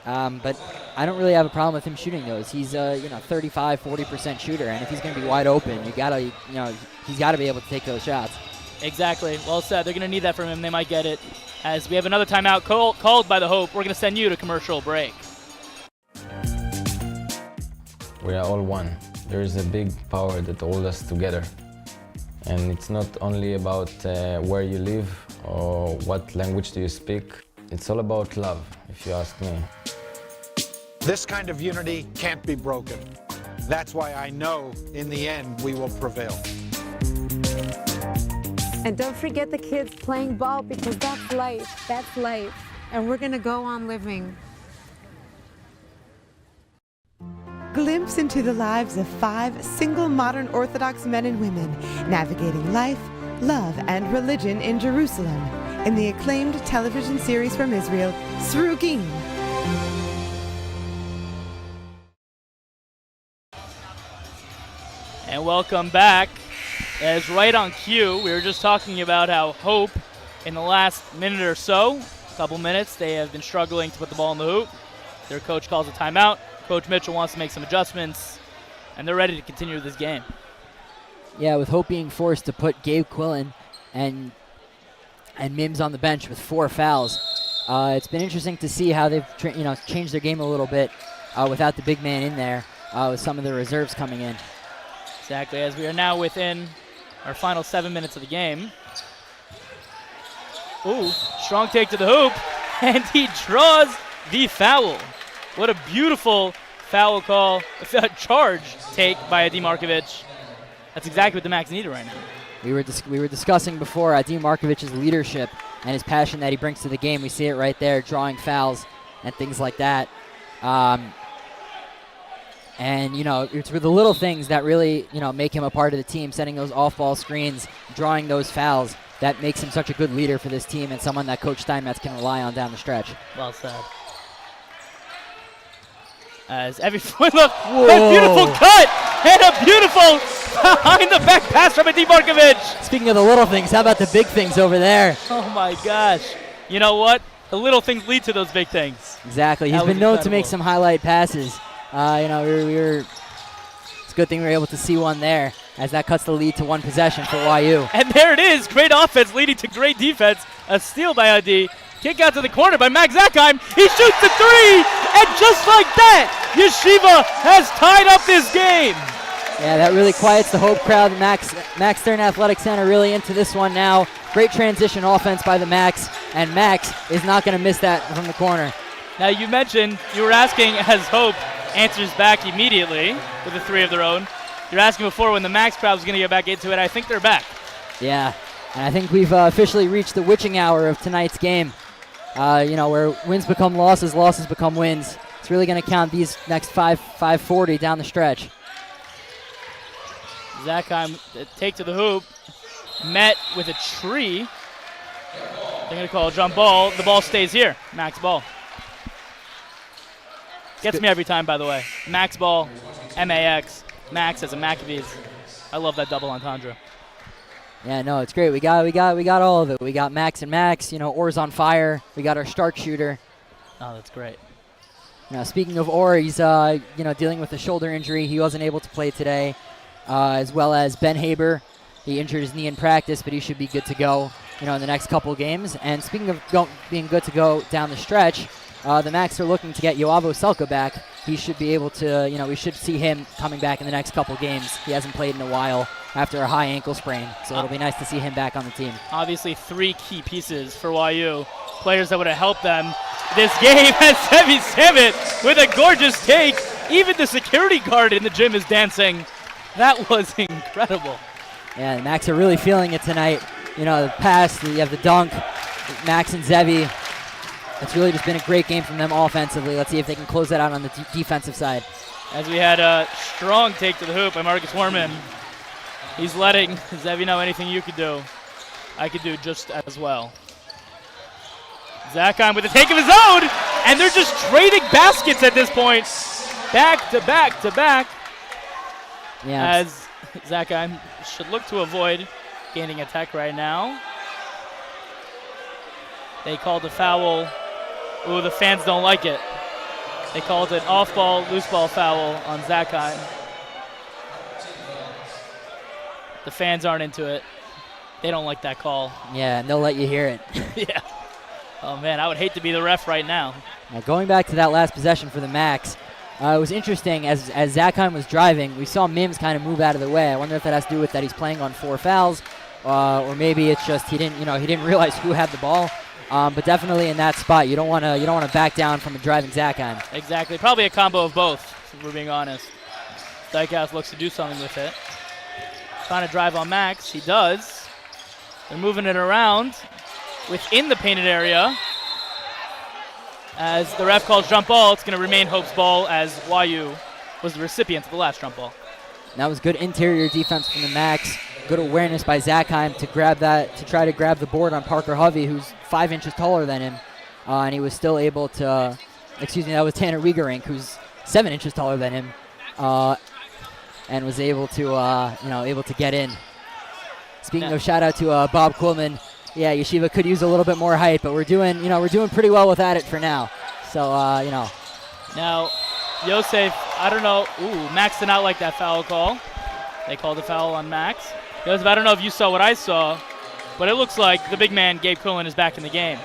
But I don't really have a problem with him shooting those. He's a 35-40% shooter, and if he's going to be wide open, he's got to be able to take those shots. Exactly. Well said. They're going to need that from him. They might get it. As we have another timeout called by the Hope, we're going to send you to commercial break. We are all one. There is a big power that holds us together. And it's not only about where you live or what language do you speak. It's all about love, if you ask me. This kind of unity can't be broken. That's why I know in the end we will prevail. And don't forget the kids playing ball because that's life. That's life. And we're going to go on living. glimpse into the lives of 5 single modern Orthodox men and women navigating life, love, and religion in Jerusalem in the acclaimed television series from Israel, Traurig. And welcome back. As right on cue, we were just talking about how Hope, in the last minute or so, couple minutes, they have been struggling to put the ball in the hoop. Their coach calls a timeout. Coach Mitchell wants to make some adjustments, and they're ready to continue this game. Yeah, with Hope being forced to put Gabe Quillen and Mims on the bench with 4 fouls. It's been interesting to see how they've changed their game a little bit without the big man in there, with some of the reserves coming in. Exactly, as we are now within our final 7 minutes of the game. Ooh, strong take to the hoop, and he draws the foul. What a beautiful foul call, charge take by Adi Markovic. That's exactly what the Max needed right now. We were discussing before Adi Markovic's leadership and his passion that he brings to the game. We see it right there, drawing fouls and things like that. And, it's for the little things that really, make him a part of the team, setting those off-ball screens, drawing those fouls. That makes him such a good leader for this team and someone that Coach Steinmetz can rely on down the stretch. Well said. As every look, a beautiful cut and a beautiful behind-the-back pass from Adi Markovic. Speaking of the little things, how about the big things over there? Oh, my gosh. You know what? The little things lead to those big things. Exactly. He's been known to make some highlight passes. It's a good thing we were able to see one there, as that cuts the lead to 1 possession for YU. And there it is. Great offense leading to great defense. A steal by Adi. Kick out to the corner by Max Zakheim. He shoots the 3, and just like that, Yeshiva has tied up this game. Yeah, that really quiets the Hope crowd. Max Stern Athletic Center really into this one now. Great transition offense by the Max, and Max is not going to miss that from the corner. Now you were asking as Hope answers back immediately with a 3 of their own. You're asking before when the Max crowd was going to get back into it. I think they're back. Yeah, and I think we've officially reached the witching hour of tonight's game. Where wins become losses, losses become wins. It's really going to count these next 5:40 down the stretch. Zakheim take to the hoop, met with a tree. They're going to call a jump ball. The ball stays here. Max ball. Gets me every time, by the way. Max ball, MAX, Max as a Maccabees. I love that double entendre. Yeah, no, it's great. We got all of it. We got Max and Max. Orr's on fire. We got our Stark shooter. Oh, that's great. Now, speaking of Orr, he's dealing with a shoulder injury. He wasn't able to play today, as well as Ben Haber. He injured his knee in practice, but he should be good to go. In the next couple games. And speaking of being good to go down the stretch, the Macs are looking to get Yoavo Selka back. He should be able to, we should see him coming back in the next couple games. He hasn't played in a while after a high ankle sprain, so it'll be nice to see him back on the team. Obviously 3 key pieces for YU, players that would have helped them this game, as Zevi Samit with a gorgeous take. Even the security guard in the gym is dancing. That was incredible. Yeah, the Macs are really feeling it tonight. The pass, you have the dunk, Max and Zevi. It's really just been a great game from them offensively. Let's see if they can close that out on the defensive side. As we had a strong take to the hoop by Marcus Warman. He's letting Zevi know anything you could do, I could do just as well. Zakheim with a take of his own, and they're just trading baskets at this point. Back to back to back. Yeah. As Zakheim should look to avoid gaining a tech right now. They called a foul. Ooh, the fans don't like it. They called an off-ball, loose-ball foul on Zakheim. The fans aren't into it. They don't like that call. Yeah, and they'll let you hear it. Yeah. Oh, man, I would hate to be the ref right now. Now, going back to that last possession for the Macs, it was interesting. As Zakheim was driving, we saw Mims kind of move out of the way. I wonder if that has to do with that he's playing on 4 fouls, or maybe it's just he didn't realize who had the ball. But definitely in that spot, you don't want to back down from a driving Zakheim. Exactly, probably a combo of both, if we're being honest. Dykhouse looks to do something with it. Trying to drive on Max, he does. They're moving it around within the painted area. As the ref calls jump ball, it's going to remain Hope's ball as YU was the recipient of the last jump ball. And that was good interior defense from the Max. Good awareness by Zackheim to grab that, to try to grab the board on Parker Hovey, who's 5 inches taller than him. And he was still able to, that was Tanner Wiegerink, who's 7 inches taller than him, and was able to, able to get in. Speaking of shout out to Bob Quillman, yeah, Yeshiva could use a little bit more height, but we're doing pretty well without it for now. So, Now, Yosef, I don't know. Ooh, Max did not like that foul call. They called a foul on Max. Yosef, I don't know if you saw what I saw, but it looks like the big man, Gabe Quillen, is back in the game.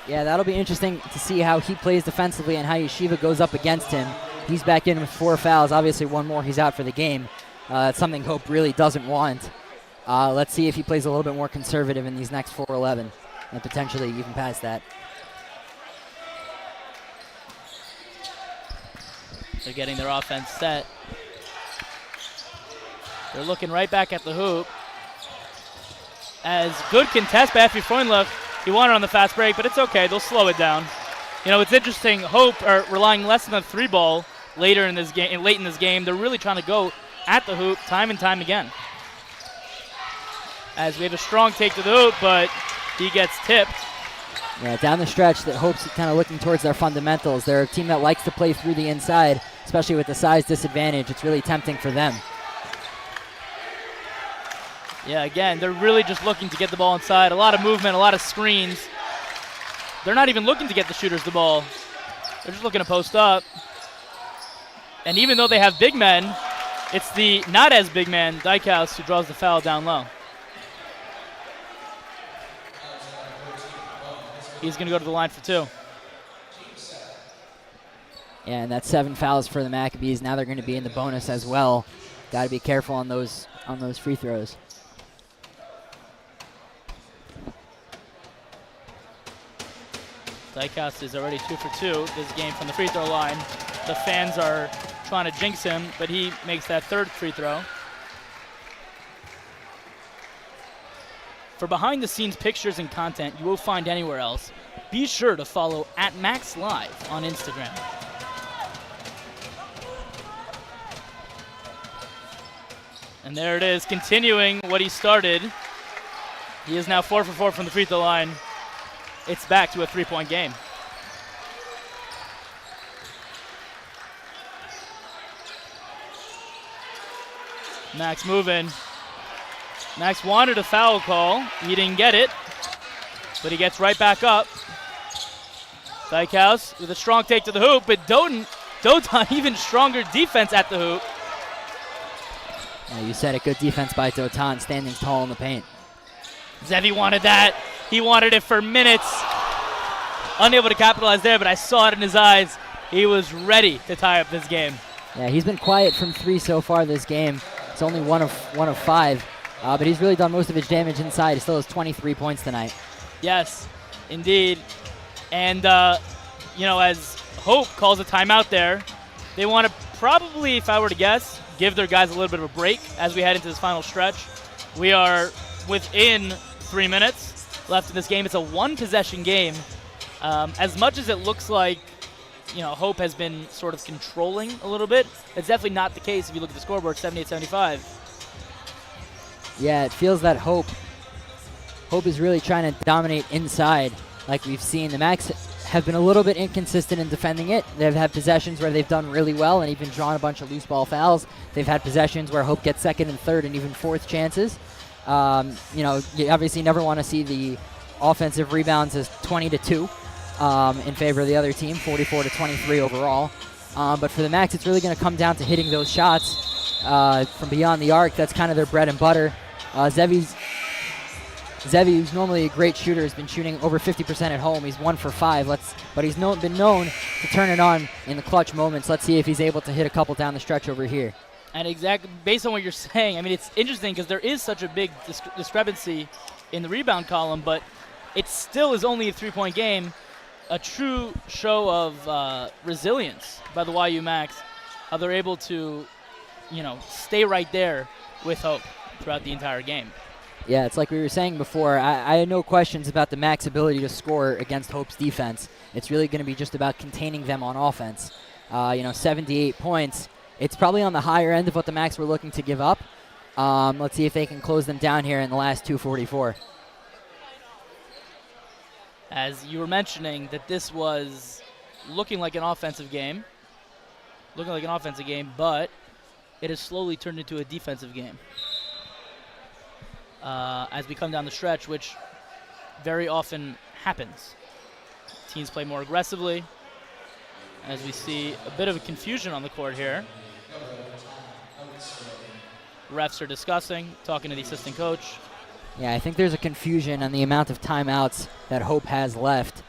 Yeah, that'll be interesting to see how he plays defensively and how Yeshiva goes up against him. He's back in with 4 fouls. Obviously, one more, he's out for the game. It's something Hope really doesn't want. Let's see if he plays a little bit more conservative in these next 4-11 and potentially even past that. They're getting their offense set. They're looking right back at the hoop. As good contest by Effie Freundlich. He wanted on the fast break, but it's okay. They'll slow it down. You know, it's interesting. Hope are relying less on the 3-ball late in this game. They're really trying to go at the hoop time and time again. As we have a strong take to the hoop, but he gets tipped. Yeah, down the stretch, that Hope's kind of looking towards their fundamentals. They're a team that likes to play through the inside, especially with the size disadvantage. It's really tempting for them. Yeah, again, they're really just looking to get the ball inside. A lot of movement, a lot of screens. They're not even looking to get the shooters the ball. They're just looking to post up. And even though they have big men, it's the not as big man, Dykhouse, who draws the foul down low. He's going to go to the line for 2. Yeah, and that's 7 fouls for the Maccabees. Now they're going to be in the bonus as well. Got to be careful on those free throws. Dykhouse is already 2 for 2 this game from the free throw line. The fans are trying to jinx him, but he makes that 3rd free throw. For behind-the-scenes pictures and content you will find anywhere else, be sure to follow @MaxLive on Instagram. And there it is, continuing what he started. He is now 4 for 4 from the free throw line. It's back to a 3-point game. Max moving. Max wanted a foul call. He didn't get it, but he gets right back up. Dykhouse with a strong take to the hoop, but Doton even stronger defense at the hoop. Yeah, you said it, good defense by Doton, standing tall in the paint. Zevi wanted that. He wanted it for minutes. Unable to capitalize there, but I saw it in his eyes. He was ready to tie up this game. Yeah, he's been quiet from 3 so far this game. It's only one of 5. But he's really done most of his damage inside. He still has 23 points tonight. Yes, indeed. And, as Hope calls a timeout there, they want to probably, if I were to guess, give their guys a little bit of a break as we head into this final stretch. We are within 3 minutes left in this game. It's a 1-possession game. As much as it looks like, Hope has been sort of controlling a little bit, it's definitely not the case if you look at the scoreboard, 78-75. Yeah, it feels that Hope is really trying to dominate inside like we've seen. The Max have been a little bit inconsistent in defending it. They've had possessions where they've done really well and even drawn a bunch of loose ball fouls. They've had possessions where Hope gets 2nd and 3rd and even 4th chances. You obviously never want to see the offensive rebounds as 20-2 in favor of the other team, 44-23 overall. But for the Max, it's really going to come down to hitting those shots from beyond the arc. That's kind of their bread and butter. Zevi, who's normally a great shooter, has been shooting over 50% at home. He's 1 for 5. But he's been known to turn it on in the clutch moments. Let's see if he's able to hit a couple down the stretch over here. And exactly based on what you're saying, I mean, it's interesting because there is such a big discrepancy in the rebound column, but it still is only a 3-point game. A true show of resilience by the YU Max, how they're able to, stay right there with Hope throughout the entire game. Yeah, it's like we were saying before. I had no questions about the Max ability to score against Hope's defense. It's really going to be just about containing them on offense. 78 points. It's probably on the higher end of what the Macs were looking to give up. Let's see if they can close them down here in the last 2:44. As you were mentioning that this was looking like an offensive game, but it has slowly turned into a defensive game. As we come down the stretch, which very often happens. Teams play more aggressively. As we see a bit of a confusion on the court here. Refs are discussing, talking to the assistant coach. Yeah, I think there's a confusion on the amount of timeouts that Hope has left.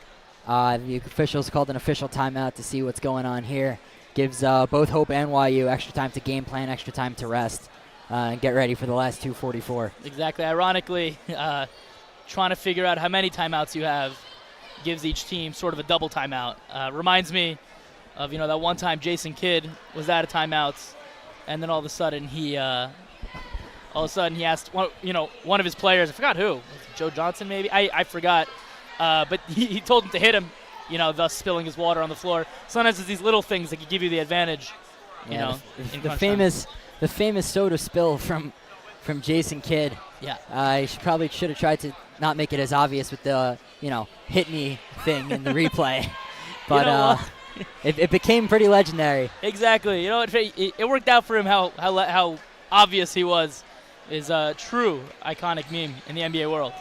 The officials called an official timeout to see what's going on here. Gives both Hope and YU extra time to game plan, extra time to rest, and get ready for the last 2:44. Exactly. Ironically, trying to figure out how many timeouts you have gives each team sort of a double timeout. Reminds me of that one time Jason Kidd was out of timeouts, and then all of a sudden he asked one of his players, I forgot who, was it Joe Johnson maybe? I forgot, but he told him to hit him, thus spilling his water on the floor. Sometimes it's these little things that can give you the advantage. The famous soda spill from Jason Kidd. Yeah. I probably should have tried to not make it as obvious with the hit me thing in the replay, but it became pretty legendary. Exactly. It worked out for him how obvious he was. Is a true iconic meme in the NBA world.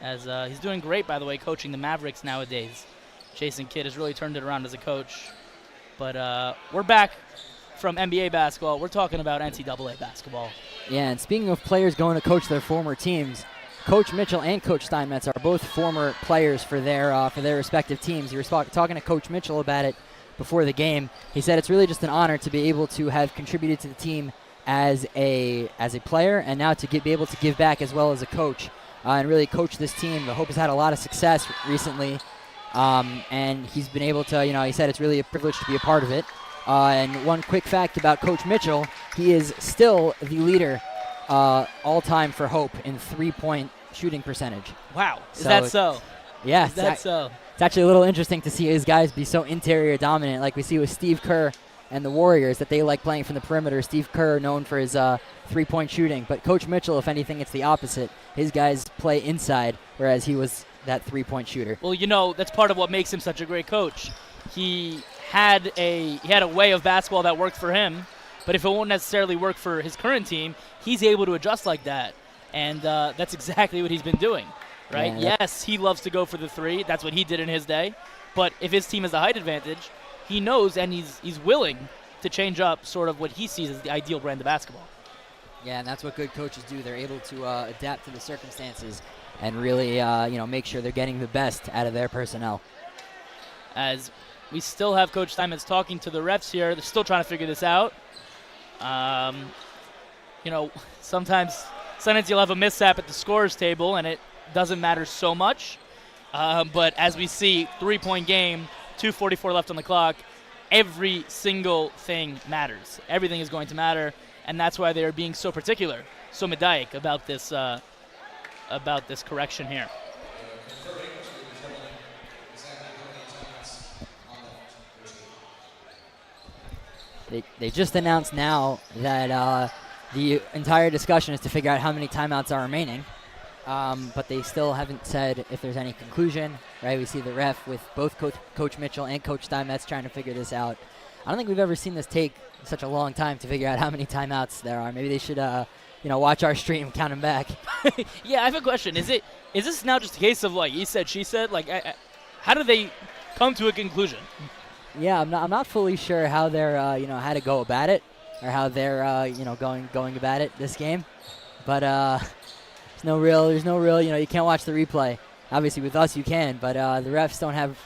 As he's doing great, by the way, coaching the Mavericks nowadays. Jason Kidd has really turned it around as a coach. But we're back from NBA basketball. We're talking about NCAA basketball. Yeah, and speaking of players going to coach their former teams, Coach Mitchell and Coach Steinmetz are both former players for their respective teams. You were talking to Coach Mitchell about it before the game. He said it's really just an honor to be able to have contributed to the team as a player, and now to be able to give back as well as a coach, and really coach this team. The Hope has had a lot of success recently, and he's been able to, he said it's really a privilege to be a part of it. And one quick fact about Coach Mitchell, he is still the leader all-time for Hope in three-point shooting percentage. Wow, is that so? Yeah. Is that so? It's actually a little interesting to see his guys be so interior dominant, like we see with Steve Kerr and the Warriors, that they like playing from the perimeter. Steve Kerr known for his three-point shooting, but Coach Mitchell, if anything, it's the opposite. His guys play inside, whereas he was that three-point shooter. Well, that's part of what makes him such a great coach. He had a way of basketball that worked for him, but if it won't necessarily work for his current team, he's able to adjust like that, and that's exactly what he's been doing, right? Yeah, yes, he loves to go for the three. That's what he did in his day, but if his team has a height advantage, he knows and he's willing to change up sort of what he sees as the ideal brand of basketball. Yeah, and that's what good coaches do. They're able to adapt to the circumstances and really make sure they're getting the best out of their personnel. As we still have Coach Steinmetz talking to the refs here. They're still trying to figure this out. Sometimes you'll have a mishap at the scorer's table and it doesn't matter so much. But as we see, 3-point game, 2:44 left on the clock, every single thing matters. Everything is going to matter, and that's why they are being so particular, so medaic about this correction here. They just announced now that the entire discussion is to figure out how many timeouts are remaining, but they still haven't said if there's any conclusion. Right, we see the ref with both Coach Mitchell and Coach Steinmetz trying to figure this out. I don't think we've ever seen this take such a long time to figure out how many timeouts there are. Maybe they should, watch our stream, count them back. Yeah, I have a question. Is this now just a case of like he said, she said? Like, how do they come to a conclusion? Yeah, I'm not fully sure how they're how to go about it or how they're going about it this game, but there's no real you can't watch the replay. Obviously, with us you can, but the refs don't have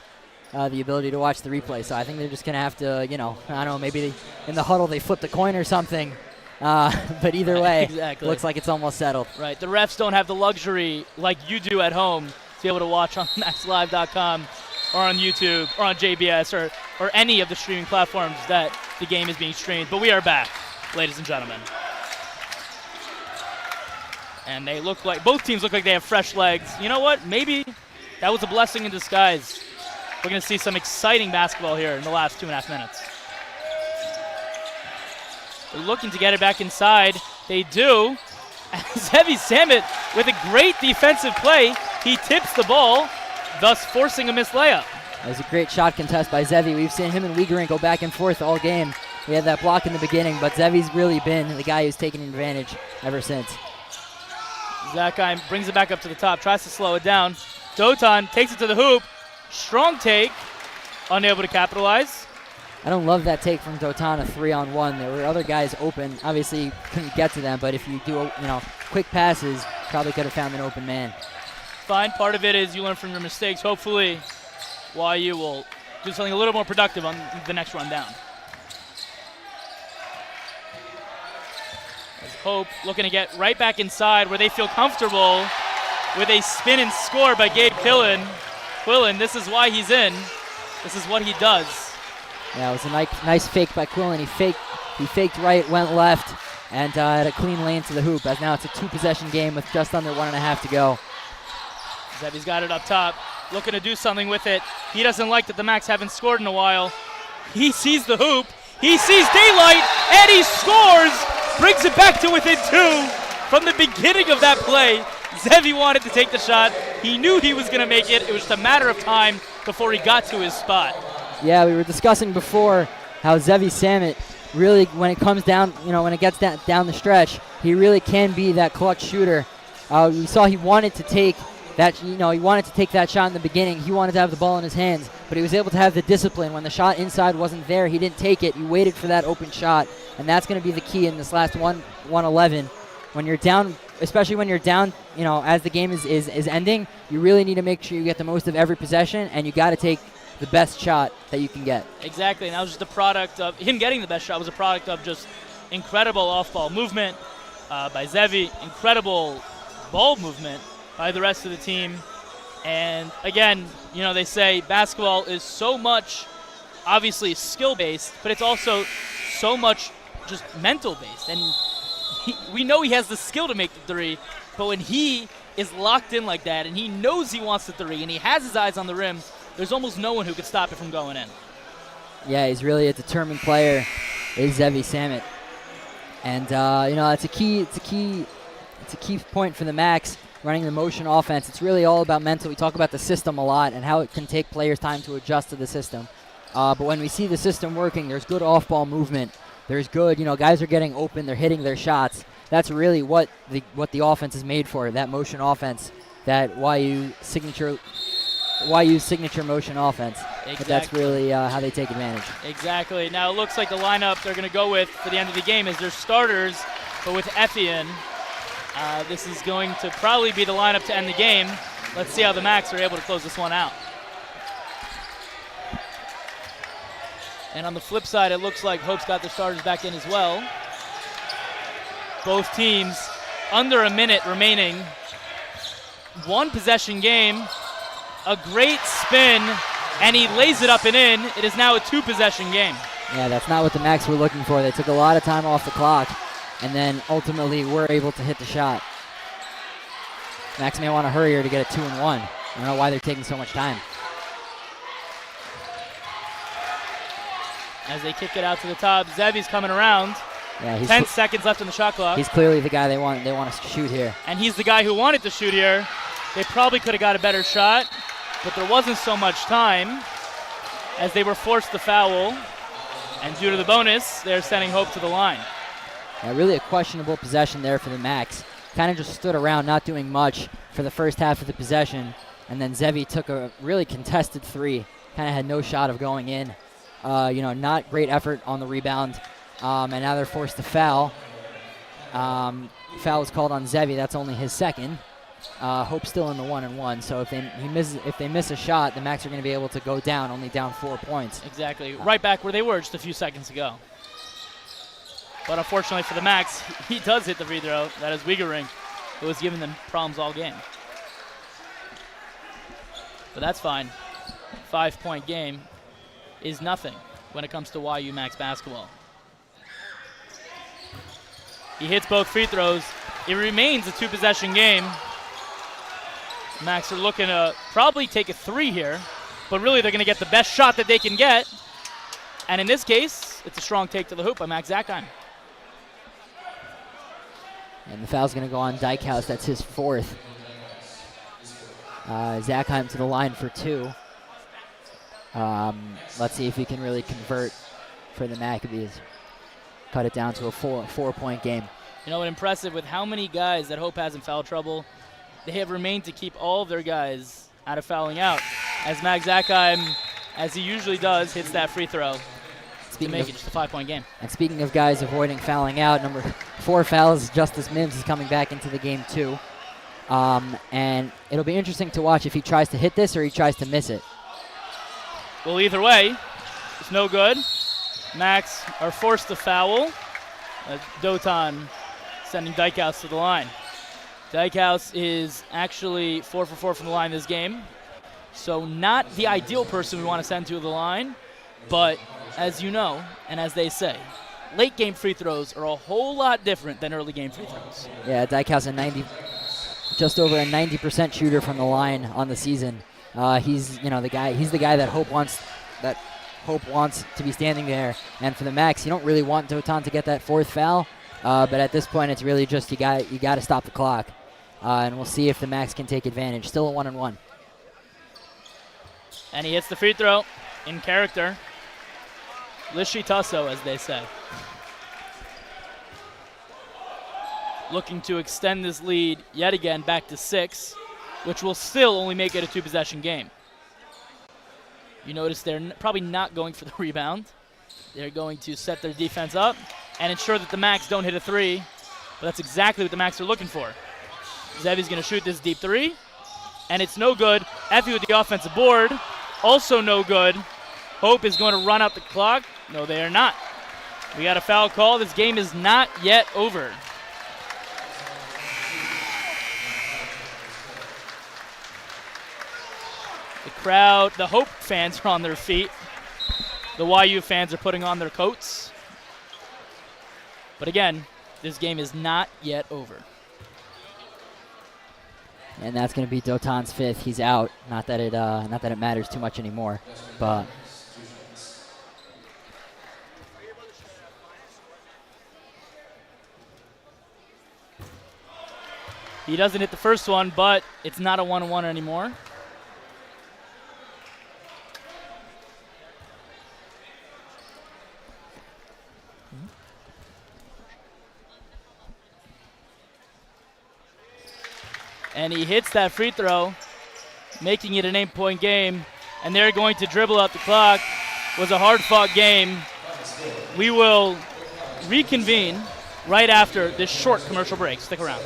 the ability to watch the replay. So I think they're just going to have to, I don't know, maybe in the huddle they flip the coin or something. But either way, exactly. Looks like it's almost settled. Right. The refs don't have the luxury like you do at home to be able to watch on MaxLive.com or on YouTube or on JBS or any of the streaming platforms that the game is being streamed. But we are back, ladies and gentlemen. And they both teams look like they have fresh legs. You know what? Maybe that was a blessing in disguise we're going to see some exciting basketball here in the last 2.5 minutes. They're looking to get it back inside. They do. Zevi Samit with a great defensive play. He tips the ball, thus forcing a missed layup. That was a great shot contest by Zevi. We've seen him and Wiegering go back and forth all game. We had that block in the beginning, but Zevi's really been the guy who's taken advantage ever since. That guy brings it back up to the top, tries to slow it down. Dotan takes it to the hoop. Strong take, unable to capitalize. I don't love that take from Dotan, a 3-on-1. There were other guys open. Obviously, couldn't get to them, but if you do, quick passes, probably could have found an open man. Fine. Part of it is you learn from your mistakes. Hopefully, YU will do something a little more productive on the next run down. As Hope looking to get right back inside where they feel comfortable with a spin and score by Gabe Quillen, this is why he's in. This is what he does. Yeah, it was a nice fake by Quillen. He faked right, went left, and had a clean lane to the hoop. As now it's a 2-possession game with just under 1.5 to go. Zevi's got it up top, looking to do something with it. He doesn't like that the Macs haven't scored in a while. He sees the hoop. He sees daylight, and he scores! Brings it back to within 2. From the beginning of that play, Zevi wanted to take the shot. He knew he was going to make it. It was just a matter of time before he got to his spot. Yeah, we were discussing before how Zevi Samit really, when it comes down, when it gets down the stretch, he really can be that clutch shooter. We saw he wanted to take that, he wanted to take that shot in the beginning. He wanted to have the ball in his hands, but he was able to have the discipline. When the shot inside wasn't there, he didn't take it. He waited for that open shot, and that's going to be the key in this last 111. When you're down, especially when you're down, as the game is ending, you really need to make sure you get the most of every possession, and you got to take the best shot that you can get. Exactly, and that was just a product of him getting the best shot. Was a product of just incredible off-ball movement by Zevi, incredible ball movement by the rest of the team. And again, they say basketball is so much obviously skill-based, but it's also so much just mental-based. And we know he has the skill to make the three, but when he is locked in like that and he knows he wants the three and he has his eyes on the rim, there's almost no one who could stop it from going in. Yeah, he's really a determined player, is Zevi Samit. And it's a key point for the Macs running the motion offense. It's really all about mental. We talk about the system a lot and how it can take players time to adjust to the system. But when we see the system working, there's good off-ball movement. There's good, guys are getting open, they're hitting their shots. That's really what the offense is made for, that motion offense, that YU signature motion offense. Exactly. But that's really how they take advantage. Exactly. Now it looks like the lineup they're going to go with for the end of the game is their starters, but with Effie in. This is going to probably be the lineup to end the game. Let's see how the Macs are able to close this one out. And on the flip side, it looks like Hope's got their starters back in as well. Both teams under a minute remaining. 1-possession game. A great spin, and he lays it up and in. It is now a 2-possession game. Yeah, that's not what the Macs were looking for. They took a lot of time off the clock, and then ultimately were able to hit the shot. Macs may want to hurry here to get a 2-and-1. I don't know why they're taking so much time. As they kick it out to the top, Zevi's coming around. Yeah, 10 seconds left on the shot clock. He's clearly the guy they want to shoot here. And he's the guy who wanted to shoot here. They probably could have got a better shot, but there wasn't so much time as they were forced to foul. And due to the bonus, they're sending Hope to the line. Yeah, really a questionable possession there for the Macs. Kind of just stood around not doing much for the first half of the possession. And then Zevi took a really contested three. Kind of had no shot of going in. Not great effort on the rebound. And now they're forced to foul. Foul was called on Zevi. That's only his second. Hope's still in the 1-and-1. So if they miss a shot, the Macs are going to be able to go down, only down 4 points. Exactly. Right back where they were just a few seconds ago. But unfortunately for the Macs, he does hit the free throw. That is Wiegering, who was giving them problems all game. But that's fine. 5-point game is nothing when it comes to YU Macs basketball. He hits both free throws. It remains a 2-possession game. Macs are looking to probably take a 3 here. but really they're going to get the best shot that they can get. And in this case, it's a strong take to the hoop by Max Zakheim. And the foul's going to go on Dykhouse. That's his fourth. Zakheim to the line for 2. Let's see if he can really convert for the Maccabees. Cut it down to a 4-point game. You know what, impressive with how many guys that Hope has in foul trouble. They have remained to keep all of their guys out of fouling out. As Max Zakheim, as he usually does, hits that free throw to make it just a 5-point game. And speaking of guys avoiding fouling out, number 4 fouls, Justice Mims is coming back into the game too. And it'll be interesting to watch if he tries to hit this or he tries to miss it. Well, either way, it's no good. Max are forced to foul. Dotan sending Dykhouse to the line. Dykhouse is actually 4 for 4 from the line this game. So not the ideal person we want to send to the line, but as you know, and as they say, late game free throws are a whole lot different than early game free throws. Yeah, Dykhouse just over a 90% shooter from the line on the season. He's the guy that Hope wants to be standing there. And for the Max, you don't really want Dotan to get that 4th foul, but at this point it's really just you got to stop the clock. And we'll see if the Max can take advantage. Still a 1-on-1. And he hits the free throw in character. Lishitasso, as they say. Looking to extend this lead yet again back to 6, which will still only make it a 2-possession game. You notice they're probably not going for the rebound. They're going to set their defense up and ensure that the Max don't hit a 3, but that's exactly what the Max are looking for. Zevi's going to shoot this deep 3, and it's no good. Effie with the offensive board, also no good. Hope is going to run out the clock. No, they are not. We got a foul call. This game is not yet over. The crowd, the Hope fans are on their feet. The YU fans are putting on their coats. But again, this game is not yet over. And that's going to be Dotan's 5th. He's out. Not that it matters too much anymore, but he doesn't hit the first one, but it's not a 1-on-1 anymore. And he hits that free throw, making it an 8-point game. And they're going to dribble out the clock. It was a hard-fought game. We will reconvene right after this short commercial break. Stick around.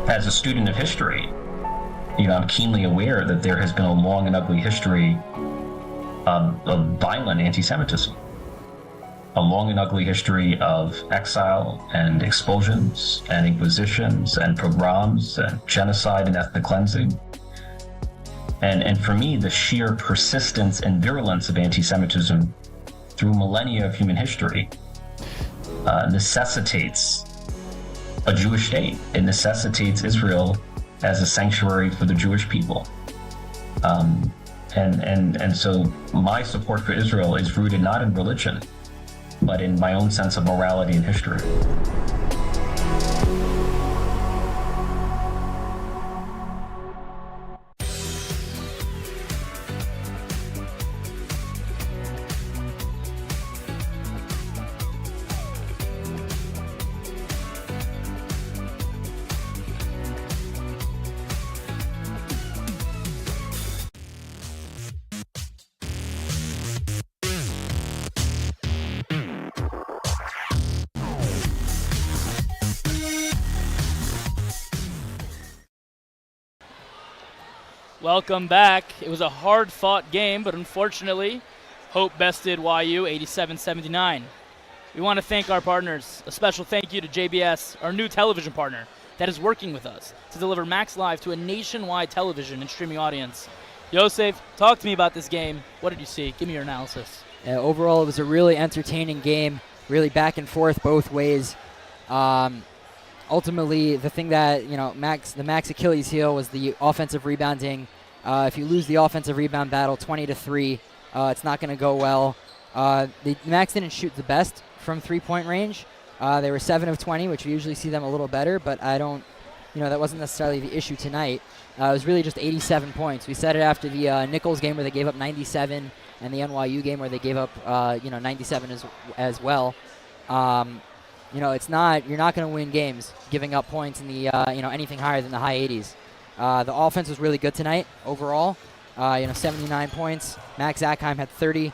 As a student of history, I'm keenly aware that there has been a long and ugly history of violent anti-Semitism. A long and ugly history of exile and expulsions and inquisitions and pogroms and genocide and ethnic cleansing. And for me, the sheer persistence and virulence of anti-Semitism through millennia of human history necessitates a Jewish state. It necessitates Israel as a sanctuary for the Jewish people. And so my support for Israel is rooted not in religion, but in my own sense of morality and history. Welcome back. It was a hard-fought game, but unfortunately, Hope bested YU 87-79. We want to thank our partners. A special thank you to JBS, our new television partner that is working with us to deliver Max Live to a nationwide television and streaming audience. Yosef, talk to me about this game. What did you see? Give me your analysis. Overall, it was a really entertaining game, really back and forth both ways. Ultimately, the thing that, the Max Achilles heel was the offensive rebounding. If you lose the offensive rebound battle 20-3, it's not going to go well. The Max didn't shoot the best from three-point range. They were 7 of 20, which we usually see them a little better, but that wasn't necessarily the issue tonight. It was really just 87 points. We said it after the Nichols game where they gave up 97 and the NYU game where they gave up 97 as well. It's not, you're not going to win games giving up points in the anything higher than the high 80s. The offense was really good tonight overall. 79 points. Max Ackheim had 30.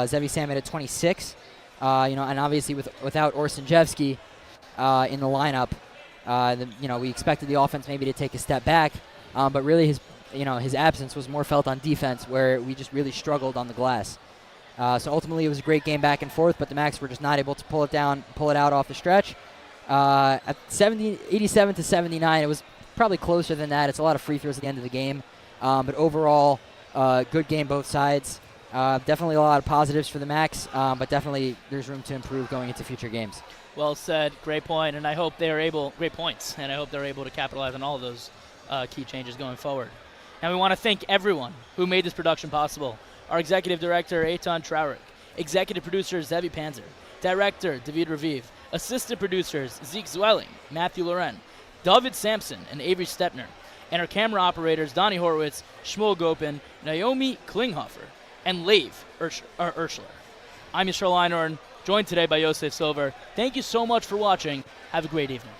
Zevi Sam had 26. And obviously without Orsinjevsky in the lineup, we expected the offense maybe to take a step back, but really his absence was more felt on defense, where we just really struggled on the glass. So ultimately, it was a great game back and forth, but the Max were just not able to pull it out off the stretch. At 87-79, it was probably closer than that. It's a lot of free throws at the end of the game, but overall, good game both sides. Definitely a lot of positives for the Max, but definitely there's room to improve going into future games. Well said. Great point, and I hope they're able. Great points, and I hope they're able to capitalize on all of those key changes going forward. Now we want to thank everyone who made this production possible. Our executive director, Eitan Traurig, executive producer, Zevi Pancer, director, David Raviv, assistant producers, Zeke Zwelling, Matthew Loren, Dovid Samson, and Avery Stettner, and our camera operators, Doni Horowitz, Shmuel Gopin, Naomi Klinghoffer, and Lev Ershler. I'm Yisrael Einhorn, joined today by Yosef Silver. Thank you so much for watching. Have a great evening.